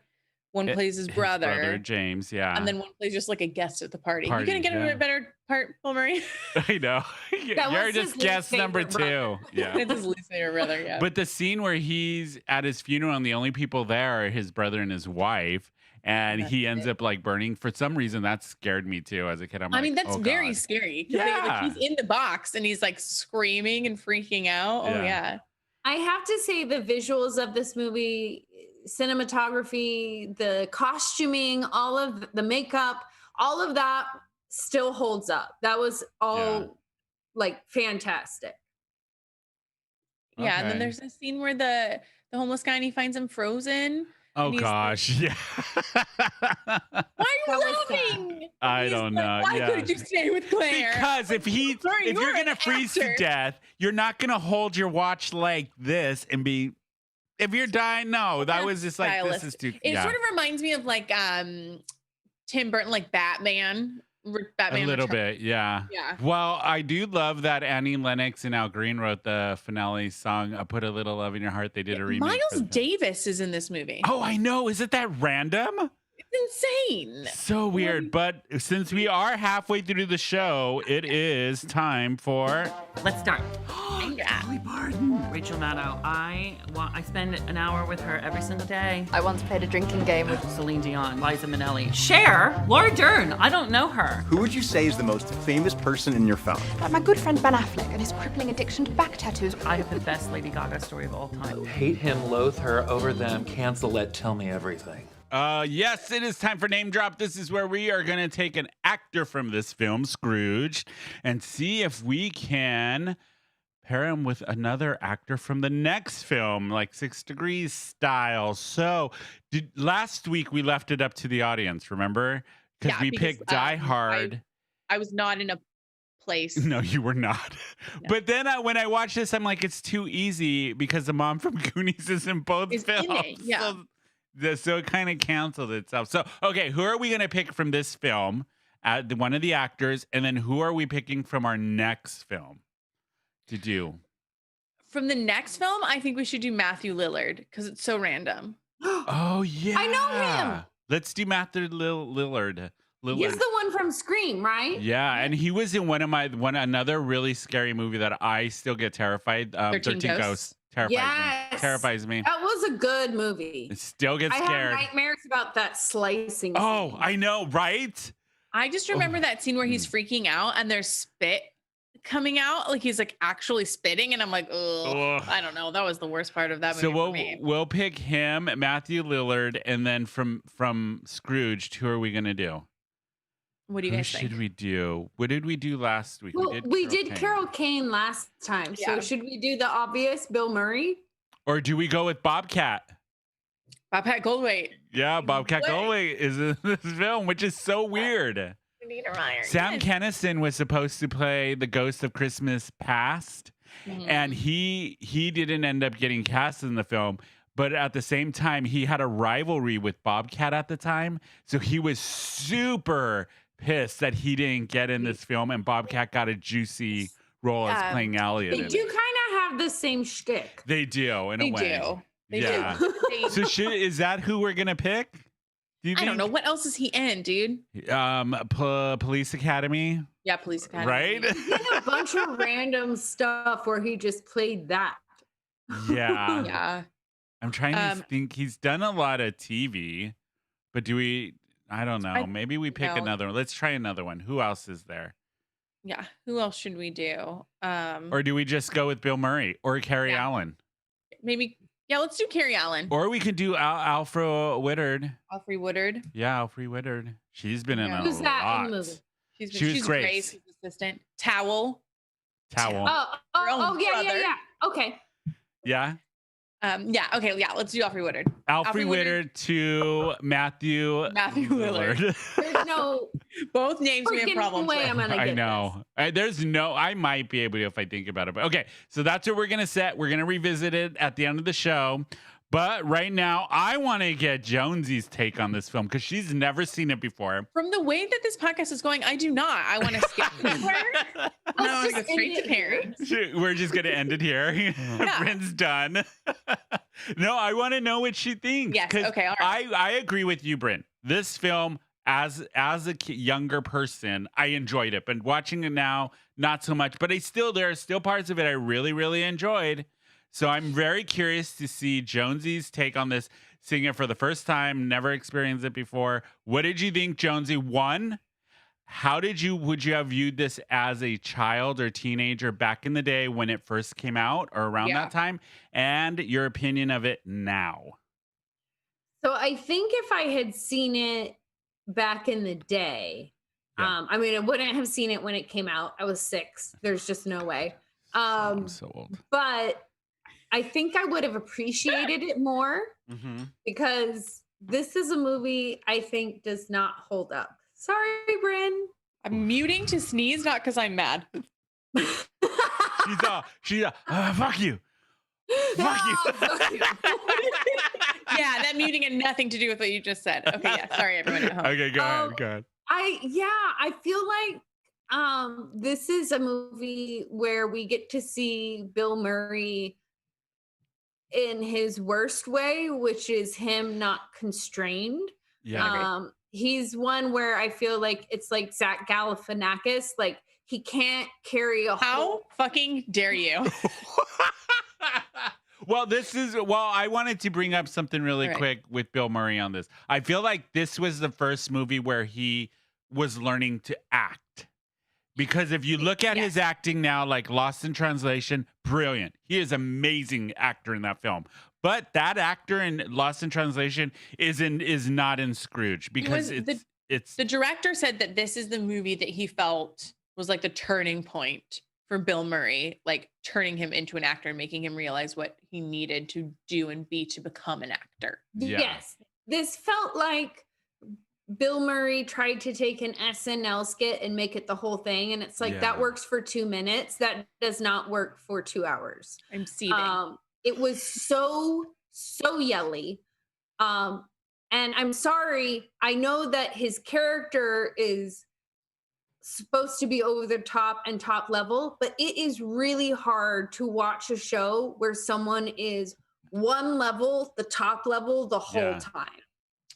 [SPEAKER 4] One plays his brother,
[SPEAKER 1] James,
[SPEAKER 4] and then one plays just like a guest at the party. You couldn't get him a better part, Bill Murray.
[SPEAKER 1] I know. You're just guest number 2. Yeah,
[SPEAKER 4] it's his least favorite brother. Yeah.
[SPEAKER 1] But the scene where he's at his funeral and the only people there are his brother and his wife, and he ends up like burning. For some reason, that scared me too as a kid. I mean,
[SPEAKER 4] that's very scary.
[SPEAKER 1] Yeah,
[SPEAKER 4] he's in the box and he's like screaming and freaking out. Oh yeah.
[SPEAKER 5] I have to say the visuals of this movie cinematography, the costuming, all of the makeup, all of that still holds up. That was all like fantastic.
[SPEAKER 4] Yeah, and then
[SPEAKER 1] Okay.
[SPEAKER 4] there's a scene where the homeless guy and he finds him frozen.
[SPEAKER 1] Oh
[SPEAKER 4] and he's
[SPEAKER 1] gosh, yeah.
[SPEAKER 4] Why are you laughing?
[SPEAKER 1] I
[SPEAKER 4] He's
[SPEAKER 1] don't
[SPEAKER 4] like,
[SPEAKER 1] know.
[SPEAKER 4] Why
[SPEAKER 1] Yeah.
[SPEAKER 4] couldn't you stay with Claire?
[SPEAKER 1] Because if
[SPEAKER 4] Sorry,
[SPEAKER 1] you're
[SPEAKER 4] an
[SPEAKER 1] gonna freeze to
[SPEAKER 4] actor.
[SPEAKER 1] death, you're not gonna hold your watch like this and be. If you're dying, no, that was just like this is too.
[SPEAKER 4] It sort of reminds me of like Tim Burton, like Batman. Batman
[SPEAKER 1] a little
[SPEAKER 4] Returns.
[SPEAKER 1] bit, yeah.
[SPEAKER 4] Yeah.
[SPEAKER 1] Well, I do love that Annie Lennox and Al Green wrote the finale song, "Put a Little Love in Your Heart." They did a remake.
[SPEAKER 4] Miles Davis is in this movie.
[SPEAKER 1] Oh, I know. Is it that random?
[SPEAKER 4] It's insane.
[SPEAKER 1] So weird. But since we are halfway through the show, it is time for.
[SPEAKER 11] Let's start.
[SPEAKER 4] Dolly
[SPEAKER 11] Parton. Rachel Maddow. I spend an hour with her every single day.
[SPEAKER 12] I once played a drinking game with
[SPEAKER 11] Celine Dion, Liza Minnelli. Cher. Laura Dern. I don't know her.
[SPEAKER 13] Who would you say is the most famous person in your phone?
[SPEAKER 12] my good friend Ben Affleck and his crippling addiction to back tattoos.
[SPEAKER 11] I have the best Lady Gaga story of all time.
[SPEAKER 14] Hate him, loathe her, over them, cancel it, tell me everything.
[SPEAKER 1] Yes, it is time for Name Drop. This is where we are going to take an actor from this film, Scrooged, and see if we can pair him with another actor from the next film, like 6 Degrees style. So last week we left it up to the audience, remember? Because we picked Die Hard.
[SPEAKER 4] I was not in a place.
[SPEAKER 1] No, you were not. No. But then when I watched this, I'm like, it's too easy because the mom from Goonies is in both films.
[SPEAKER 4] In it, yeah.
[SPEAKER 1] So it kind of canceled itself. So, okay, who are we going to pick from this film? One of the actors, and then who are we picking from our next film to do?
[SPEAKER 4] From the next film, I think we should do Matthew Lillard because it's so random.
[SPEAKER 1] Oh, yeah.
[SPEAKER 5] I know him.
[SPEAKER 1] Let's do Matthew Lillard.
[SPEAKER 5] He's the one from Scream, right?
[SPEAKER 1] Yeah, and he was in another really scary movie that I still get terrified. 13 Ghosts. Terrifies me.
[SPEAKER 5] That was a good movie.
[SPEAKER 1] It still gets scared.
[SPEAKER 5] I have nightmares about that slicing
[SPEAKER 1] Oh,
[SPEAKER 5] scene.
[SPEAKER 1] I know, right?
[SPEAKER 4] I just remember that scene where he's freaking out and there's spit coming out. Like he's like actually spitting. And I'm like, ugh. I don't know. That was the worst part of that movie.
[SPEAKER 1] So we'll pick him, Matthew Lillard, and then from Scrooged, who are we going to do?
[SPEAKER 4] What do you guys think?
[SPEAKER 1] Who should we do? What did we do last week?
[SPEAKER 5] Well, we did Carol Kane last time. So should we do the obvious Bill Murray?
[SPEAKER 1] Or do we go with Bobcat?
[SPEAKER 4] Bobcat Goldthwait.
[SPEAKER 1] Yeah, Bobcat Goldthwait is in this film, which is so weird. Sam Kinison was supposed to play the Ghost of Christmas Past, and he didn't end up getting cast in the film. But at the same time, he had a rivalry with Bobcat at the time, so he was super pissed that he didn't get in this film, and Bobcat got a juicy role as playing Elliot.
[SPEAKER 5] They do kind of have the same shtick.
[SPEAKER 1] They do, in a way.
[SPEAKER 4] They do.
[SPEAKER 1] So is that who we're gonna pick? Do you think?
[SPEAKER 4] I don't know. What else is he in, dude?
[SPEAKER 1] Police Academy.
[SPEAKER 4] Yeah, Police Academy.
[SPEAKER 1] Right?
[SPEAKER 5] He did a bunch of random stuff where he just played that.
[SPEAKER 1] Yeah.
[SPEAKER 4] Yeah.
[SPEAKER 1] I'm trying to think. He's done a lot of TV, but do we? I don't know. Maybe we pick another one. Let's try another one. Who else is there?
[SPEAKER 4] Yeah. Who else should we do?
[SPEAKER 1] Or do we just go with Bill Murray or Carrie Allen?
[SPEAKER 4] Maybe. Yeah, let's do Carrie Allen.
[SPEAKER 1] Or we could do Alfred Woodard.
[SPEAKER 4] Alfred Woodard.
[SPEAKER 1] Yeah, Alfred Woodard. She's been in a
[SPEAKER 5] Who's that
[SPEAKER 1] lot.
[SPEAKER 5] in the movie?
[SPEAKER 1] She's
[SPEAKER 4] Grace's assistant. Towel.
[SPEAKER 5] Oh, yeah. Okay.
[SPEAKER 1] Yeah.
[SPEAKER 4] Yeah. Okay. Yeah. Let's do Alfred Woodard.
[SPEAKER 1] Alfred Woodard to Matthew
[SPEAKER 4] Lillard.
[SPEAKER 5] There's no
[SPEAKER 4] both names we have problems with.
[SPEAKER 1] I know. There's no. I might be able to if I think about it. But okay, so that's what we're gonna set. We're gonna revisit it at the end of the show. But right now, I want to get Jonsey's take on this film because she's never seen it before.
[SPEAKER 4] From the way that this podcast is going, I do not. I want to skip this part. I want to go straight to Perry.
[SPEAKER 1] We're just going to end it here. Brynne's done. No, I want to know what she thinks.
[SPEAKER 4] Yes, okay, all right.
[SPEAKER 1] I agree with you, Brynne. This film, as a younger person, I enjoyed it. But watching it now, not so much. But there are still parts of it I really, really enjoyed. So I'm very curious to see Jonsey's take on this, seeing it for the first time, never experienced it before. What did you think, Jonsey? One, would you have viewed this as a child or teenager back in the day when it first came out or around that time? And your opinion of it now?
[SPEAKER 5] So I think if I had seen it back in the day, I mean, I wouldn't have seen it when it came out. I was 6. There's just no way.
[SPEAKER 1] I'm so old.
[SPEAKER 5] But I think I would have appreciated it more because this is a movie I think does not hold up. Sorry, Brynne.
[SPEAKER 4] I'm muting to sneeze, not because I'm mad.
[SPEAKER 1] She's fuck you. Fuck you.
[SPEAKER 5] Fuck you.
[SPEAKER 4] Yeah, that muting had nothing to do with what you just said. Okay, yeah. Sorry, everyone at home.
[SPEAKER 1] Okay, go ahead.
[SPEAKER 5] I feel like this is a movie where we get to see Bill Murray in his worst way, which is him not constrained.
[SPEAKER 1] Yeah.
[SPEAKER 5] He's one where I feel like it's like Zach Galifianakis, like he can't carry a
[SPEAKER 4] How fucking dare you?
[SPEAKER 1] Well, I wanted to bring up something really quick with Bill Murray on this. I feel like this was the first movie where he was learning to act. Because if you look at his acting now, like Lost in Translation, brilliant. He is an amazing actor in that film. But that actor in Lost in Translation is not in Scrooged because it's
[SPEAKER 4] the director said that this is the movie that he felt was like the turning point for Bill Murray, like turning him into an actor and making him realize what he needed to do and be to become an actor.
[SPEAKER 1] Yeah.
[SPEAKER 5] Yes. This felt like Bill Murray tried to take an SNL skit and make it the whole thing. And it's like, that works for 2 minutes. That does not work for 2 hours.
[SPEAKER 4] I'm seething.
[SPEAKER 5] It was so yelly. And I'm sorry. I know that his character is supposed to be over the top and top level, but it is really hard to watch a show where someone is one level, the top level the whole time.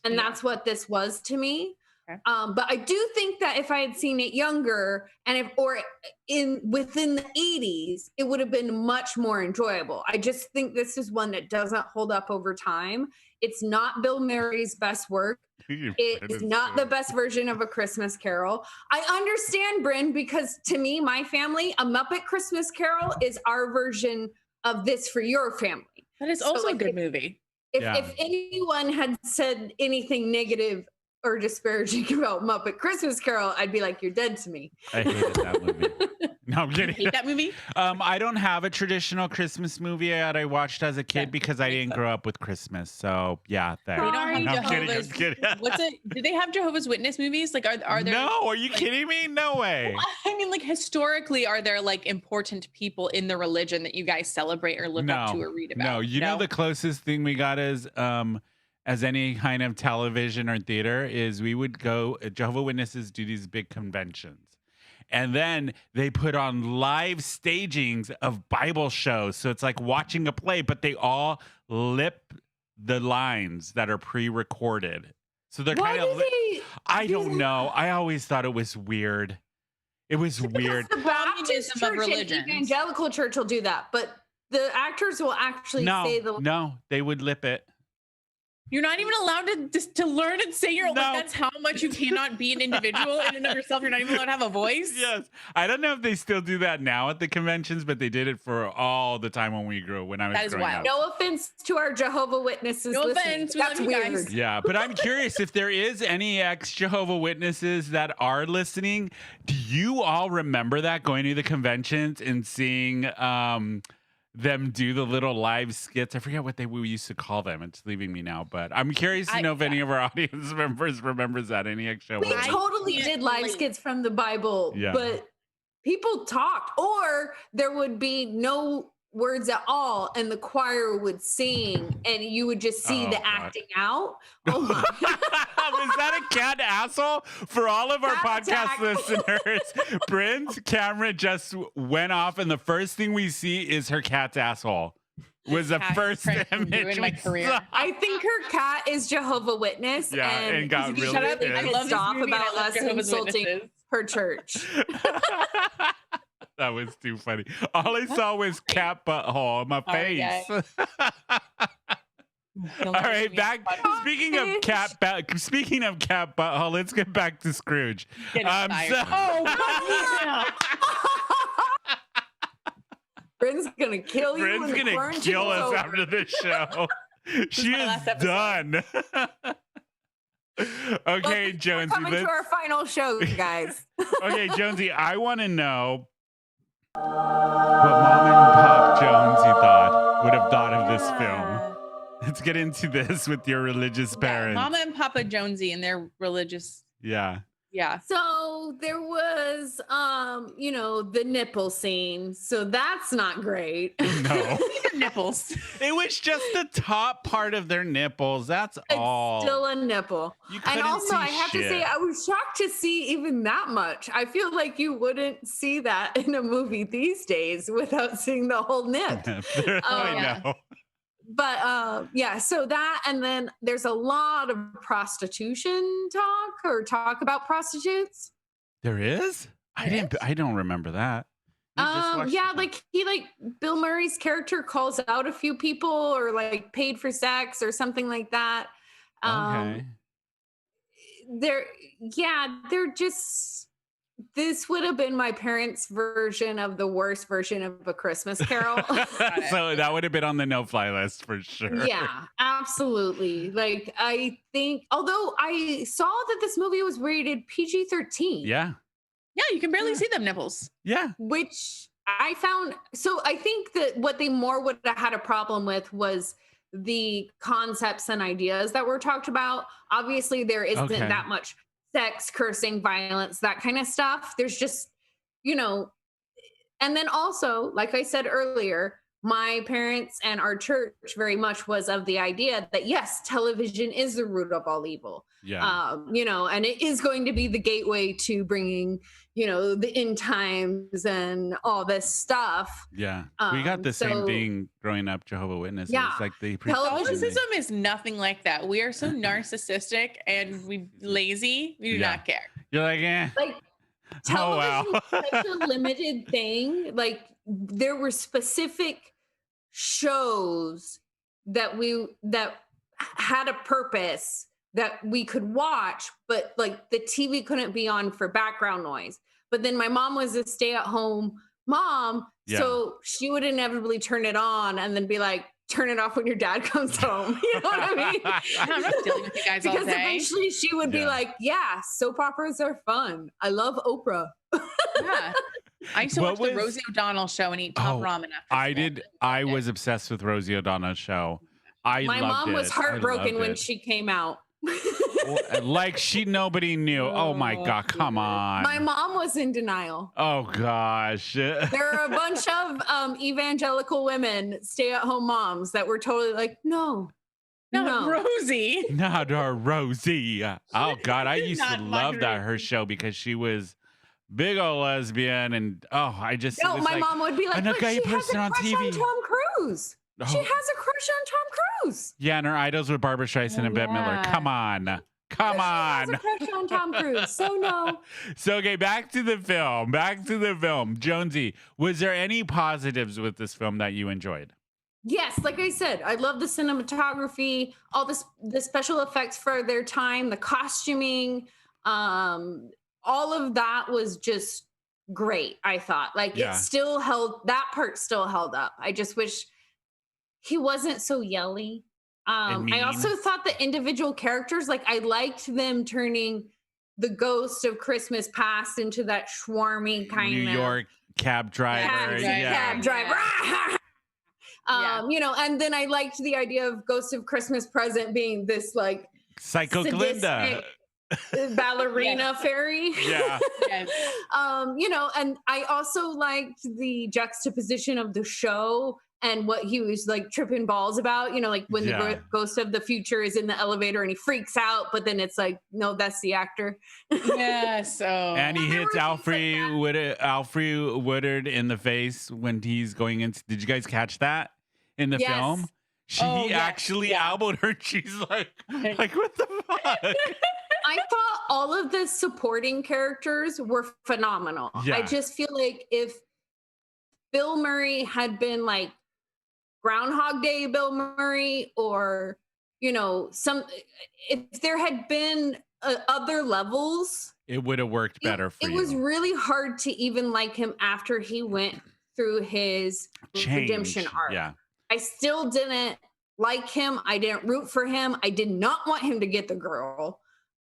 [SPEAKER 5] And that's what this was to me. Okay. But I do think that if I had seen it younger and within the 80s, it would have been much more enjoyable. I just think this is one that doesn't hold up over time. It's not Bill Murray's best work. It is not the best version of A Christmas Carol. I understand, Brynne, because to me, my family, A Muppet Christmas Carol is our version of this for your family.
[SPEAKER 4] That is also a good movie.
[SPEAKER 5] If anyone had said anything negative or disparaging about Muppet Christmas Carol, I'd be like, you're dead to me.
[SPEAKER 1] I hated that movie. No, I'm kidding.
[SPEAKER 4] You hate that movie?
[SPEAKER 1] I don't have a traditional Christmas movie that I watched as a kid because I didn't grow up with Christmas. So yeah, thanks.
[SPEAKER 4] We don't have
[SPEAKER 1] I'm kidding.
[SPEAKER 4] What's it? Do they have Jehovah's Witness movies? Like, are there?
[SPEAKER 1] No, are you kidding me? No way.
[SPEAKER 4] Well, I mean, like historically, are there like important people in the religion that you guys celebrate or look up to or read about?
[SPEAKER 1] No, you know the closest thing we got is as any kind of television or theater is we would go. Jehovah's Witnesses do these big conventions. And then they put on live stagings of Bible shows. So it's like watching a play, but they all lip the lines that are pre-recorded. So they're kind of, I don't know. I always thought it was weird. It was weird.
[SPEAKER 5] The Baptist church and evangelical church will do that, but the actors will actually say the...
[SPEAKER 1] No, they would lip it.
[SPEAKER 4] You're not even allowed to learn and say like that's how much you cannot be an individual in and of yourself. You're not even allowed to have a voice.
[SPEAKER 1] Yes. I don't know if they still do that now at the conventions, but they did it for all the time when I was growing up.
[SPEAKER 5] No offense to our Jehovah's Witnesses.
[SPEAKER 4] No offense.
[SPEAKER 5] That's weird.
[SPEAKER 4] Guys.
[SPEAKER 1] Yeah, but I'm curious if there is any ex-Jehovah's Witnesses that are listening. Do you all remember that, going to the conventions and seeing them do the little live skits? I forget what we used to call them. It's leaving me now, but I'm curious to know if any of our audience members remembers that. Any ex-Jehovah's
[SPEAKER 5] We totally did live skits from the Bible, but people talked, or there would be no words at all and the choir would sing and you would just see the acting out. Oh my
[SPEAKER 1] Is that a cat asshole? For all of our podcast listeners, Brynne's camera just went off and the first thing we see is her cat's asshole. Was the first image
[SPEAKER 4] in my career.
[SPEAKER 5] I think her cat is Jehovah's Witness.
[SPEAKER 1] Yeah, and got really
[SPEAKER 5] shut up
[SPEAKER 1] pissed.
[SPEAKER 5] and stop about us insulting her church.
[SPEAKER 1] That was too funny. All I saw was cat butthole on my face. All right, back. Speaking of cat butthole, let's get back to Scrooge.
[SPEAKER 5] Brynne's gonna kill you.
[SPEAKER 1] Brynne's gonna kill us after this show. She is done. Okay, Jonesy.
[SPEAKER 5] Coming to our final show, guys.
[SPEAKER 1] Okay, Jonesy, I want to know what Mom and Pop Jonesy would have thought of this film. Let's get into this with your religious parents.
[SPEAKER 4] Mama and Papa Jonsey and their religious.
[SPEAKER 1] Yeah.
[SPEAKER 4] Yeah.
[SPEAKER 5] So there was, the nipple scene. So that's not great.
[SPEAKER 1] No.
[SPEAKER 4] Nipples.
[SPEAKER 1] It was just the top part of their nipples. That's all.
[SPEAKER 5] Still a nipple. And also, I have to say, I was shocked to see even that much. I feel like you wouldn't see that in a movie these days without seeing the whole nip.
[SPEAKER 1] I know.
[SPEAKER 5] But so that, and then there's a lot of prostitution talk about prostitutes.
[SPEAKER 1] There is? I don't remember that.
[SPEAKER 5] Bill Murray's character calls out a few people or like paid for sex or something like that.
[SPEAKER 1] Okay.
[SPEAKER 5] They're just, this would have been my parents' version of the worst version of A Christmas Carol.
[SPEAKER 1] So that would have been on the no-fly list for sure.
[SPEAKER 5] Yeah, absolutely. Like, I think, although I saw that this movie was rated PG-13.
[SPEAKER 1] Yeah.
[SPEAKER 4] Yeah, you can barely see them nipples.
[SPEAKER 1] Yeah.
[SPEAKER 5] Which I found, so I think that what they more would have had a problem with was the concepts and ideas that were talked about. Obviously, there isn't that much sex, cursing, violence, that kind of stuff. There's just, and then also, like I said earlier, my parents and our church very much was of the idea that, yes, television is the root of all evil.
[SPEAKER 1] Yeah.
[SPEAKER 5] And it is going to be the gateway to bringing, the end times and all this stuff.
[SPEAKER 1] Yeah. We got the same thing growing up, Jehovah Witnesses.
[SPEAKER 5] Yeah.
[SPEAKER 1] Like
[SPEAKER 4] Catholicism is nothing like that. We are so narcissistic and lazy. We do not care.
[SPEAKER 1] You're like,
[SPEAKER 5] Like, television is such a limited thing. Like, there were specific shows that had a purpose that we could watch, but like the TV couldn't be on for background noise. But then my mom was a stay-at-home mom, so she would inevitably turn it on and then be like, turn it off when your dad comes home. You know what I mean?
[SPEAKER 4] I'm not dealing with you guys all day.
[SPEAKER 5] Because eventually she would be like, yeah, soap operas are fun. I love Oprah.
[SPEAKER 4] Yeah. I used to watch the Rosie O'Donnell show and eat top ramen after
[SPEAKER 1] I was obsessed with Rosie O'Donnell's show. My
[SPEAKER 5] mom was heartbroken when she came out.
[SPEAKER 1] Like nobody knew. Oh my God, come on.
[SPEAKER 5] My mom was in denial.
[SPEAKER 1] Oh gosh.
[SPEAKER 5] There are a bunch of evangelical women, stay-at-home moms that were totally like, no.
[SPEAKER 4] Rosie.
[SPEAKER 1] Not our Rosie. Oh God, I used to love her show because she was big old lesbian, and I just
[SPEAKER 5] my mom would be like,
[SPEAKER 1] look, she has a
[SPEAKER 5] crush on Tom Cruise.
[SPEAKER 1] Oh.
[SPEAKER 5] She has a crush on Tom Cruise.
[SPEAKER 1] Yeah, and her idols were Barbara Streisand and Bette Midler. Come on.
[SPEAKER 5] She has a crush on Tom Cruise. So no.
[SPEAKER 1] So okay, back to the film. Jonesy, was there any positives with this film that you enjoyed?
[SPEAKER 5] Yes, like I said, I love the cinematography, all the special effects for their time, the costuming, all of that was just great. I thought it still held, that part still held up. I just wish he wasn't so yelly. I also thought the individual characters, I liked them turning the ghost of Christmas Past into that schwarmy kind of
[SPEAKER 1] New York cab driver.
[SPEAKER 5] Cab driver. And then I liked the idea of Ghost of Christmas Present being this
[SPEAKER 1] Psycho Glinda
[SPEAKER 5] ballerina fairy.
[SPEAKER 1] Yeah.
[SPEAKER 5] And I also liked the juxtaposition of the show and what he was tripping balls about, when the ghost of the future is in the elevator and he freaks out, but then it's no, that's the actor.
[SPEAKER 4] Yeah. So
[SPEAKER 1] and he hits Alfred Woodard in the face when he's going into. Did you guys catch that in the film? He actually elbowed her. She's like, what the fuck?
[SPEAKER 5] I thought all of the supporting characters were phenomenal.
[SPEAKER 1] Yeah.
[SPEAKER 5] I just feel like if Bill Murray had been Groundhog Day Bill Murray, or if there had been other levels,
[SPEAKER 1] it would have worked better for you.
[SPEAKER 5] It was really hard to even like him after he went through his redemption arc.
[SPEAKER 1] Yeah.
[SPEAKER 5] I still didn't like him. I didn't root for him. I did not want him to get the girl.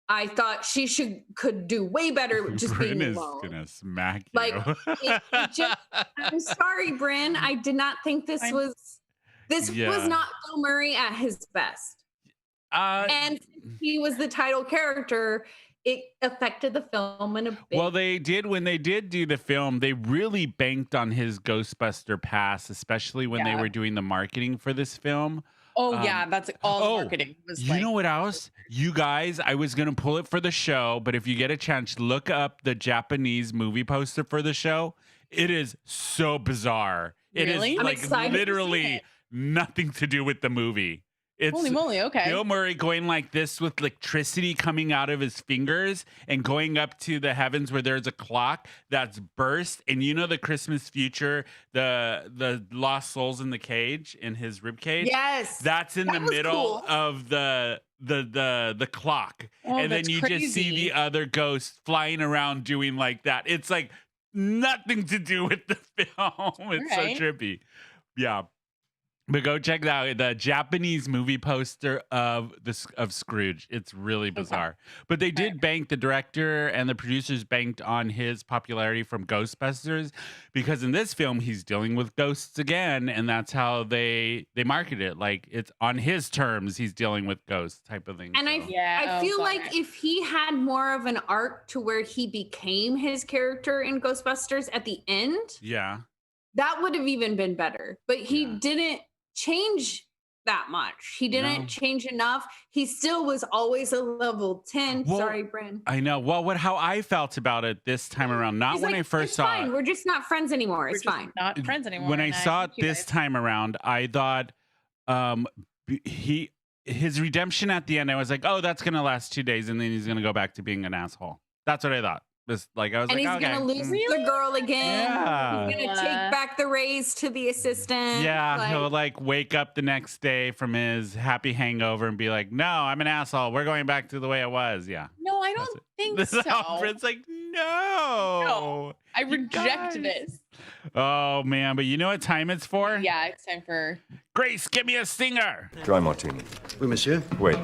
[SPEAKER 5] I thought she could do way better just
[SPEAKER 1] Brynne
[SPEAKER 5] being
[SPEAKER 1] is
[SPEAKER 5] alone.
[SPEAKER 1] gonna smack you.
[SPEAKER 5] Like, it just, I'm sorry, Brynne. I did not think this was not Bill Murray at his best. And since he was the title character, it affected the film in a big
[SPEAKER 1] Well, when they did do the film, they really banked on his Ghostbuster pass, especially when they were doing the marketing for this film.
[SPEAKER 4] Oh, yeah, that's all the marketing was
[SPEAKER 1] you know what else? You guys, I was going to pull it for the show, but if you get a chance, look up the Japanese movie poster for the show. It is so bizarre.
[SPEAKER 4] Really?
[SPEAKER 1] It is
[SPEAKER 4] I'm
[SPEAKER 1] like
[SPEAKER 4] excited to see
[SPEAKER 1] literally
[SPEAKER 4] it.
[SPEAKER 1] nothing to do with the movie. It's
[SPEAKER 4] Holy moly, okay.
[SPEAKER 1] Bill Murray going like this with electricity coming out of his fingers and going up to the heavens where there's a clock that's burst. And you know the Christmas future, the lost souls in the cage, in his rib cage?
[SPEAKER 5] Yes.
[SPEAKER 1] That's in the middle of the clock.
[SPEAKER 4] Oh,
[SPEAKER 1] and then
[SPEAKER 4] that's
[SPEAKER 1] you just see
[SPEAKER 4] crazy.
[SPEAKER 1] the other ghosts flying around doing like that. It's like nothing to do with the film. It's
[SPEAKER 4] right.
[SPEAKER 1] so trippy. Yeah. But go check out the Japanese movie poster of Scrooge. It's really bizarre. But they did bank, the director and the producers banked on his popularity from Ghostbusters, because in this film he's dealing with ghosts again, and that's how they market it. Like, it's on his terms, he's dealing with ghosts type of thing.
[SPEAKER 5] And I feel like if he had more of an arc to where he became his character in Ghostbusters at the end, that would have even been better. But he didn't change that much. He didn't change enough. He still was always a level 10.
[SPEAKER 1] Well,
[SPEAKER 5] Sorry, Brynne.
[SPEAKER 1] I know. Well, how I felt about it this time around, not
[SPEAKER 5] He's
[SPEAKER 1] when
[SPEAKER 5] like,
[SPEAKER 1] I first
[SPEAKER 5] it's
[SPEAKER 1] saw
[SPEAKER 5] fine.
[SPEAKER 1] it.
[SPEAKER 5] We're just not friends anymore. It's fine.
[SPEAKER 4] Not friends anymore.
[SPEAKER 1] When I
[SPEAKER 4] and
[SPEAKER 1] saw it
[SPEAKER 4] hate you
[SPEAKER 1] this
[SPEAKER 4] guys.
[SPEAKER 1] time around, I thought his redemption at the end, I was like, oh, that's gonna last 2 days, and then he's gonna go back to being an asshole. That's what I thought. I was
[SPEAKER 5] And
[SPEAKER 1] like,
[SPEAKER 5] he's
[SPEAKER 1] okay.
[SPEAKER 5] gonna lose the girl again.
[SPEAKER 1] Yeah.
[SPEAKER 5] He's gonna take back the raise to the assistant.
[SPEAKER 1] Yeah,
[SPEAKER 5] Like,
[SPEAKER 1] he'll wake up the next day from his happy hangover and be like, no, I'm an asshole. We're going back to the way it was. Yeah.
[SPEAKER 4] No, I don't think so.
[SPEAKER 1] Alfred's like, no.
[SPEAKER 4] I reject this.
[SPEAKER 1] Oh, man. But you know what time it's for?
[SPEAKER 4] Yeah, it's time for
[SPEAKER 1] Grace, give me a stinger.
[SPEAKER 15] Dry martini.
[SPEAKER 13] Oui, monsieur.
[SPEAKER 15] Wait.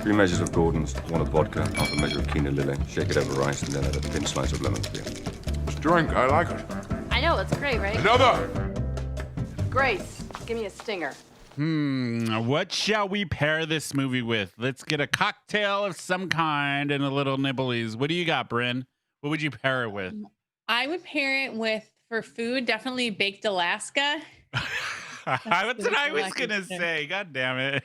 [SPEAKER 15] 3 measures of Gordon's, 1 of vodka, half a measure of Kina Lily. Shake it over ice and then add a thin slice of lemon peel.
[SPEAKER 16] It's drink. I like it.
[SPEAKER 17] I know, it's great, right?
[SPEAKER 16] Another!
[SPEAKER 17] Grace, give me a stinger.
[SPEAKER 1] What shall we pair this movie with? Let's get a cocktail of some kind and a little nibblies. What do you got, Brynne? What would you pair it with?
[SPEAKER 4] I would pair it with, for food, definitely baked Alaska.
[SPEAKER 1] That's what I was gonna say. God damn it.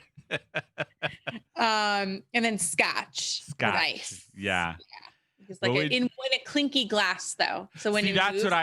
[SPEAKER 4] And then scotch. With ice.
[SPEAKER 1] Yeah.
[SPEAKER 4] Just like in a clinky glass, though. So when
[SPEAKER 1] that's what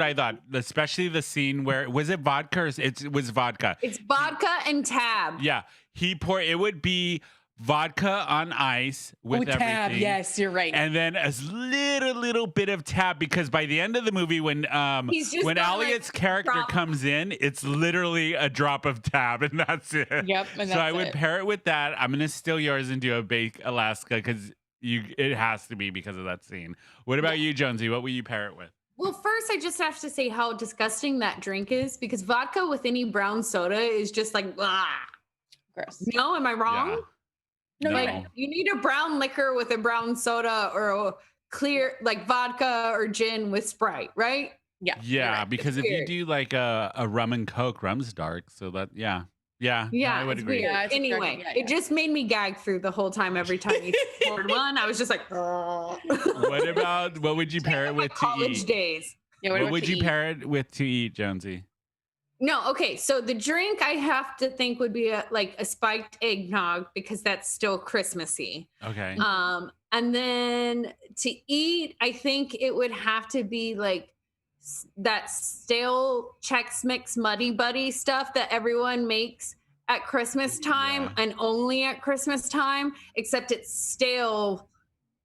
[SPEAKER 1] I thought. Especially the scene where was it vodka or it was vodka.
[SPEAKER 5] It's vodka and tab.
[SPEAKER 1] Yeah, it would be vodka on ice with everything.
[SPEAKER 4] Tab. Yes, you're right.
[SPEAKER 1] And then a little bit of tab, because by the end of the movie, when Elliot's character comes in, it's literally a drop of tab, and that's it.
[SPEAKER 4] Yep. And
[SPEAKER 1] so I would pair it with that. I'm gonna steal yours and do a bake Alaska because it has to be because of that scene. What about you, Jonsey? What will you pair it with?
[SPEAKER 5] Well, first, I just have to say how disgusting that drink is, because vodka with any brown soda is just like, ah.
[SPEAKER 4] Gross.
[SPEAKER 5] No, am I wrong?
[SPEAKER 1] Yeah.
[SPEAKER 4] No,
[SPEAKER 5] like you need a brown liquor with a brown soda, or a clear like vodka or gin with Sprite, right?
[SPEAKER 1] Yeah, because if you do like a rum and Coke, rum's dark. So that I would agree.
[SPEAKER 5] Weird. Anyway, it just made me gag through the whole time. Every time he poured one, I was just like, oh.
[SPEAKER 1] What would you pair it with to
[SPEAKER 5] college
[SPEAKER 1] eat?
[SPEAKER 5] days.
[SPEAKER 4] Yeah,
[SPEAKER 1] what would you pair it with to eat, Jonsey?
[SPEAKER 5] No, okay. So the drink I have to think would be a spiked eggnog, because that's still Christmassy.
[SPEAKER 1] Okay.
[SPEAKER 5] And then to eat, I think it would have to be like that stale Chex Mix Muddy Buddy stuff that everyone makes at Christmas time and only at Christmas time, except it's stale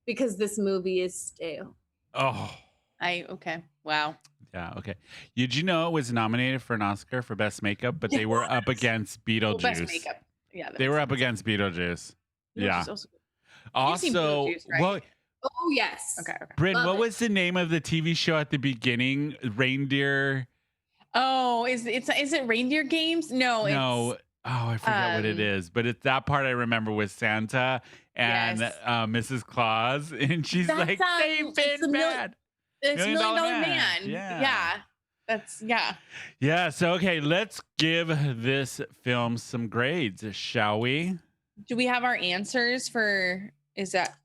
[SPEAKER 5] because this movie is stale.
[SPEAKER 1] Oh.
[SPEAKER 4] Okay. Wow.
[SPEAKER 1] Yeah, okay. Did you know it was nominated for an Oscar for Best Makeup, but they were up against Beetlejuice.
[SPEAKER 4] Best makeup. Yeah.
[SPEAKER 1] They were up against Beetlejuice. Yeah.
[SPEAKER 4] Also, Beetlejuice, right?
[SPEAKER 1] Well,
[SPEAKER 5] oh, yes.
[SPEAKER 4] Okay.
[SPEAKER 1] Brynne, what was the name of the TV show at the beginning? Reindeer.
[SPEAKER 4] Oh, is it Reindeer Games? No.
[SPEAKER 1] Oh, I forget what it is, but it's that part I remember with Santa and Mrs. Claus, and she's like, they've been bad.
[SPEAKER 4] It's $1 Million Man.
[SPEAKER 1] Yeah.
[SPEAKER 4] That's
[SPEAKER 1] Yeah. So okay, let's give this film some grades, shall we?
[SPEAKER 4] Do we have our answers for? Is that?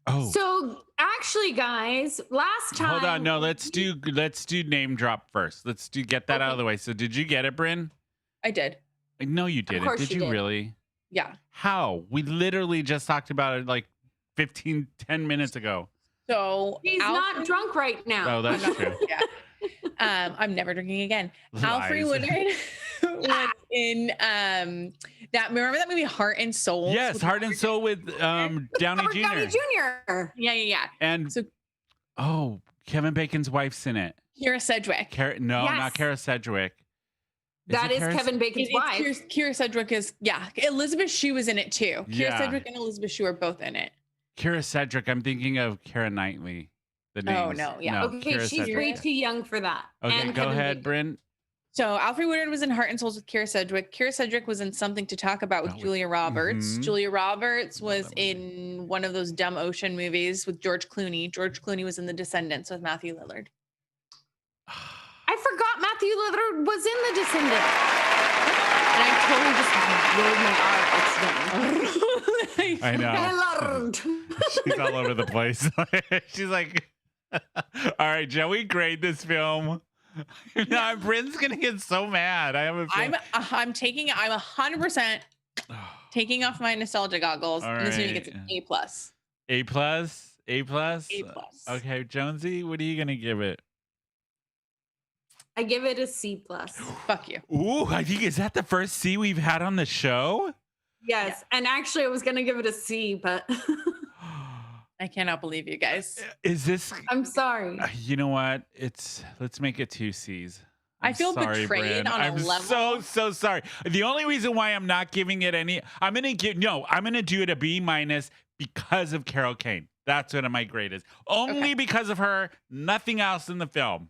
[SPEAKER 1] Oh.
[SPEAKER 5] So actually, guys, last time.
[SPEAKER 1] Hold on. No, let's do name drop first. Let's get that out of the way. So did you get it, Brynne?
[SPEAKER 4] I did.
[SPEAKER 1] No, you didn't. Did you really?
[SPEAKER 4] Yeah.
[SPEAKER 1] How? We literally just talked about it like 10 minutes ago.
[SPEAKER 4] So
[SPEAKER 5] he's not drunk right now.
[SPEAKER 1] Oh, that's true.
[SPEAKER 4] Yeah. I'm never drinking again. Alfred Woodard was in that. Remember that movie Heart and Soul?
[SPEAKER 1] Yes, Heart and Soul with Downey Jr.
[SPEAKER 5] Downey Jr.
[SPEAKER 4] Yeah.
[SPEAKER 1] And Kevin Bacon's wife's in it.
[SPEAKER 4] Kira Sedgwick.
[SPEAKER 1] Not Kara Sedgwick.
[SPEAKER 5] That is Kevin Bacon's wife.
[SPEAKER 4] Kira Sedgwick is Elizabeth Shue is in it too. Kira Sedgwick and Elizabeth Shue are both in it.
[SPEAKER 1] Kira Sedgwick. I'm thinking of Kara Knightley. The names.
[SPEAKER 5] Okay,
[SPEAKER 1] Kira
[SPEAKER 5] she's
[SPEAKER 1] Sedgwick.
[SPEAKER 5] way too young for that.
[SPEAKER 1] Okay,
[SPEAKER 5] and
[SPEAKER 1] go
[SPEAKER 5] Kevin
[SPEAKER 1] ahead, Brynne.
[SPEAKER 4] So Alfred Woodard was in Heart and Souls with Kira Sedgwick. Kira Sedgwick was in Something to Talk About with Julia Roberts.
[SPEAKER 1] Mhm.
[SPEAKER 4] Julia Roberts was in one of those dumb ocean movies with George Clooney. George Clooney was in The Descendants with Matthew Lillard.
[SPEAKER 5] I forgot Matthew Lillard was in The Descendants. And I totally just rolled my R accidentally.
[SPEAKER 1] I know.
[SPEAKER 5] Lillard.
[SPEAKER 1] She's all over the place. She's like, all right, Joey, grade this film. No, Brynne's gonna get so mad. I'm
[SPEAKER 4] 100% taking off my nostalgia goggles.
[SPEAKER 1] All
[SPEAKER 4] And this movie
[SPEAKER 1] right.
[SPEAKER 4] gets an A+.
[SPEAKER 1] A plus.
[SPEAKER 4] A+.
[SPEAKER 1] Okay, Jonsey, what are you gonna give it?
[SPEAKER 5] I give it a C+.
[SPEAKER 4] Fuck you.
[SPEAKER 1] Ooh, I think is that the first C we've had on the show?
[SPEAKER 5] Yes, and actually I was gonna give it a C, but
[SPEAKER 4] I cannot believe you guys.
[SPEAKER 1] Is this?
[SPEAKER 5] I'm sorry.
[SPEAKER 1] You know what? Let's make it 2 C's.
[SPEAKER 4] I feel betrayed
[SPEAKER 1] Brynne.
[SPEAKER 4] on a
[SPEAKER 1] I'm
[SPEAKER 4] level.
[SPEAKER 1] so sorry. The only reason why I'm not giving it I'm gonna do it a B- because of Carol Kane. That's what my grade is. Only because of her, nothing else in the film.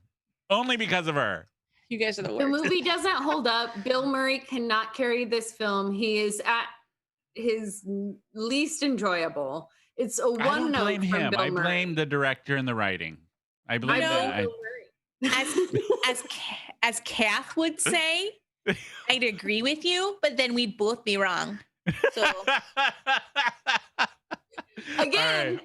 [SPEAKER 1] Only because of her.
[SPEAKER 4] You guys are the worst.
[SPEAKER 5] The movie doesn't hold up. Bill Murray cannot carry this film. He is at his least enjoyable. It's a
[SPEAKER 1] I don't
[SPEAKER 5] one note
[SPEAKER 1] blame
[SPEAKER 5] from
[SPEAKER 1] him.
[SPEAKER 5] Bill
[SPEAKER 1] I
[SPEAKER 5] Murray.
[SPEAKER 1] blame the director and the writing. I blame
[SPEAKER 4] As Kath would say, I'd agree with you, but then we'd both be wrong. So
[SPEAKER 5] again.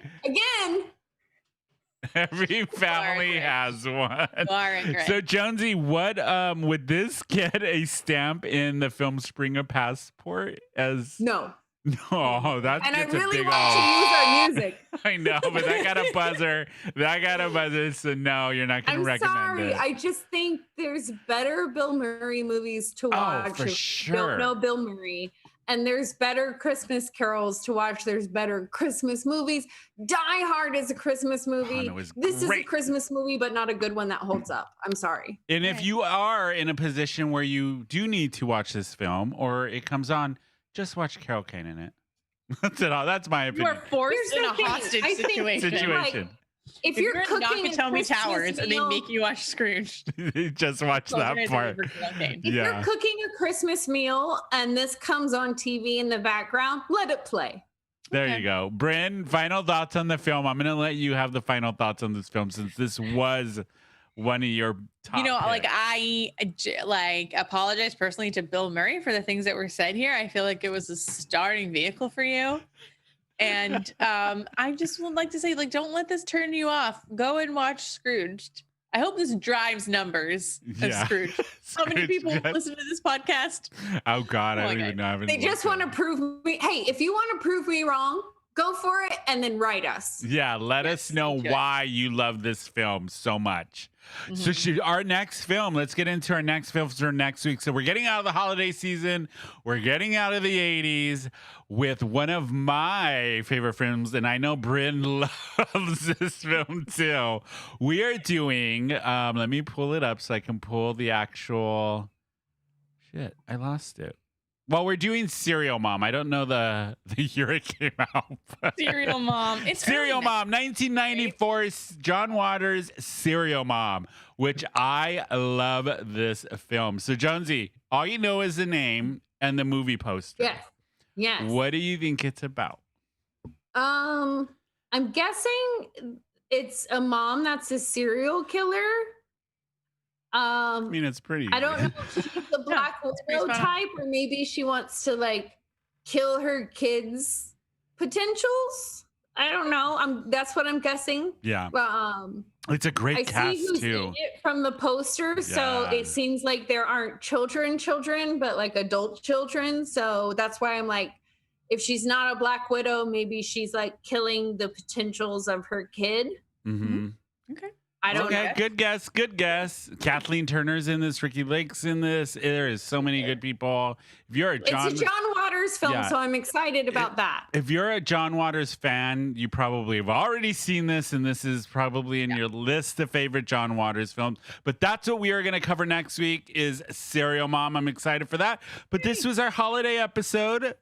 [SPEAKER 1] Every family has one.
[SPEAKER 4] Great.
[SPEAKER 1] So Jonsey, what would this get a stamp in the Filmspringa passport as?
[SPEAKER 5] No.
[SPEAKER 1] No, that's
[SPEAKER 5] And I
[SPEAKER 1] gets a
[SPEAKER 5] really
[SPEAKER 1] big
[SPEAKER 5] want
[SPEAKER 1] O.
[SPEAKER 5] to use our music.
[SPEAKER 1] I know, but that got a buzzer. So no, you're not going to
[SPEAKER 5] I'm
[SPEAKER 1] recommend
[SPEAKER 5] sorry.
[SPEAKER 1] it.
[SPEAKER 5] I just think there's better Bill Murray movies to watch.
[SPEAKER 1] for
[SPEAKER 5] if you
[SPEAKER 1] sure.
[SPEAKER 5] Don't know Bill Murray. And there's better Christmas carols to watch. There's better Christmas movies. Die Hard is a Christmas movie. This is a
[SPEAKER 1] great.
[SPEAKER 5] Christmas movie, but not a good one that holds up. I'm sorry.
[SPEAKER 1] And if you are in a position where you do need to watch this film or it comes on, just watch Carol Kane in it. That's it all. That's my
[SPEAKER 4] you
[SPEAKER 1] opinion.
[SPEAKER 4] are forced
[SPEAKER 5] Here's
[SPEAKER 4] in
[SPEAKER 5] the
[SPEAKER 4] a
[SPEAKER 5] thing.
[SPEAKER 4] hostage
[SPEAKER 5] I think,
[SPEAKER 4] situation.
[SPEAKER 5] If you're
[SPEAKER 4] in
[SPEAKER 5] cooking a
[SPEAKER 4] Nakatomi
[SPEAKER 5] Christmas
[SPEAKER 4] Towers and they
[SPEAKER 5] meal-
[SPEAKER 4] make you watch Scrooged.
[SPEAKER 1] Just watch that part.
[SPEAKER 5] If you're cooking a Christmas meal and this comes on TV in the background, let it play.
[SPEAKER 1] There you go. Brynne, final thoughts on the film. I'm going to let you have the final thoughts on this film since this was one of your top picks.
[SPEAKER 4] I apologize personally to Bill Murray for the things that were said here. I feel like it was a starting vehicle for you. And I just would like to say, don't let this turn you off. Go and watch Scrooged. I hope this drives numbers of Scrooge. How many people listen to this podcast?
[SPEAKER 1] Oh God, I don't even know.
[SPEAKER 5] They just want to prove me. Hey, if you want to prove me wrong, go for it and then write us.
[SPEAKER 1] Yeah, let us know why you love this film so much. So our next film, let's get into our next film for next week. So we're getting out of the holiday season. We're getting out of the 80s with one of my favorite films. And I know Brynne loves this film too. We are doing, let me pull it up so I can pull the actual, shit, I lost it. Well, we're doing Serial Mom. I don't know the year it came out.
[SPEAKER 4] Serial Mom. It's
[SPEAKER 1] Serial Mom, 1994, John Waters' Serial Mom, which I love this film. So, Jonsey, all you know is the name, and the movie poster.
[SPEAKER 5] Yes.
[SPEAKER 1] What do you think it's about?
[SPEAKER 5] I'm guessing it's a mom that's a serial killer.
[SPEAKER 1] I mean, it's pretty.
[SPEAKER 5] I don't know if she's the Black Widow type, or maybe she wants to like kill her kids' potentials. I don't know. That's what I'm guessing.
[SPEAKER 1] Yeah. It's a great cast
[SPEAKER 5] see who's
[SPEAKER 1] too.
[SPEAKER 5] in it from the poster, so it seems like there aren't children, but like adult children. So that's why I'm like, if she's not a Black Widow, maybe she's like killing the potentials of her kid.
[SPEAKER 1] Mm-hmm.
[SPEAKER 4] Okay.
[SPEAKER 5] I don't know.
[SPEAKER 1] Good guess. Good guess. Kathleen Turner's in this. Ricky Lake's in this. There is so many good people. If you're
[SPEAKER 5] It's a John Waters film, so I'm excited about that.
[SPEAKER 1] If you're a John Waters fan, you probably have already seen this, and this is probably in your list of favorite John Waters films. But that's what we are going to cover next week is Serial Mom. I'm excited for that. But this was our holiday episode.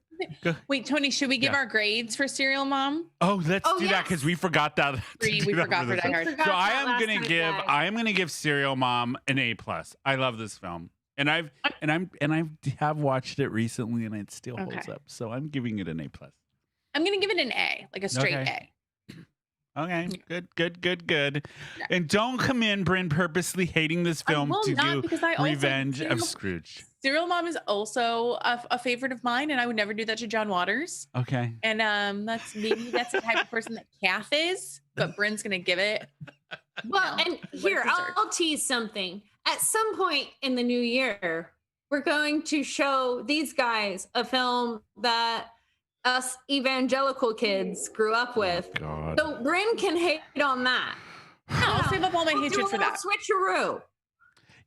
[SPEAKER 4] Wait, Tony, should we give our grades for Serial Mom?
[SPEAKER 1] Oh, let's do that because we forgot that.
[SPEAKER 4] We forgot for Die Hard.
[SPEAKER 1] So I am gonna give Serial Mom an A+. I love this film, and I have watched it recently, and it still holds up. So I'm giving it an A+.
[SPEAKER 4] I'm gonna give it an A, like a straight A.
[SPEAKER 1] Okay, good. Yeah. And don't come in, Brynne, purposely hating this film to do Revenge of Scrooge.
[SPEAKER 4] Serial Mom is also a favorite of mine, and I would never do that to John Waters.
[SPEAKER 1] Okay.
[SPEAKER 4] And that's the type of person that Kath is, but Brynne's gonna give it.
[SPEAKER 5] Well, and here I'll tease something. At some point in the new year, we're going to show these guys a film that us evangelical kids grew up with.
[SPEAKER 1] God.
[SPEAKER 5] So Brynne can hate on that.
[SPEAKER 4] I'll save up all my hatred for that.
[SPEAKER 5] Switcheroo.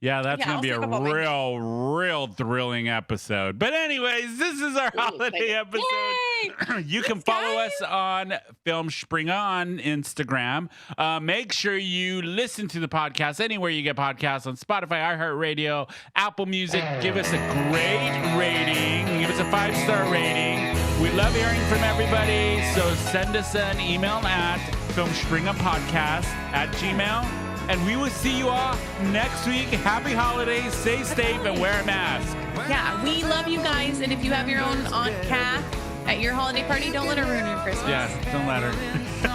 [SPEAKER 1] Yeah, that's going to be a real thrilling episode. But anyways, this is our holiday episode. You can follow us on Filmspringa on Instagram. Make sure you listen to the podcast anywhere you get podcasts, on Spotify, iHeartRadio, Apple Music. Give us a great rating. Give us a 5-star rating. We love hearing from everybody. So send us an email at filmspringapodcast@gmail.com. And we will see you all next week. Happy holidays. Stay safe and wear a mask.
[SPEAKER 4] Yeah, we love you guys. And if you have your own Aunt Kath at your holiday party, don't let her ruin your Christmas.
[SPEAKER 1] Yeah, don't let her.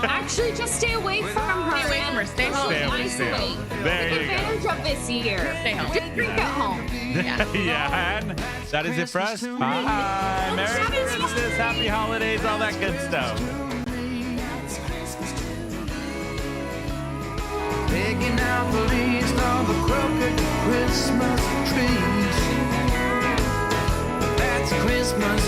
[SPEAKER 5] Actually, just stay away from her.
[SPEAKER 4] Stay away from her. Stay home.
[SPEAKER 1] Stay home. There
[SPEAKER 5] Take advantage of this year.
[SPEAKER 4] Stay home.
[SPEAKER 5] Just drink at home.
[SPEAKER 1] Yeah, and that is it for us. Bye. Merry Christmas. Happy holidays. All that good stuff.
[SPEAKER 18] Taking out the leaves of the crooked Christmas trees. That's Christmas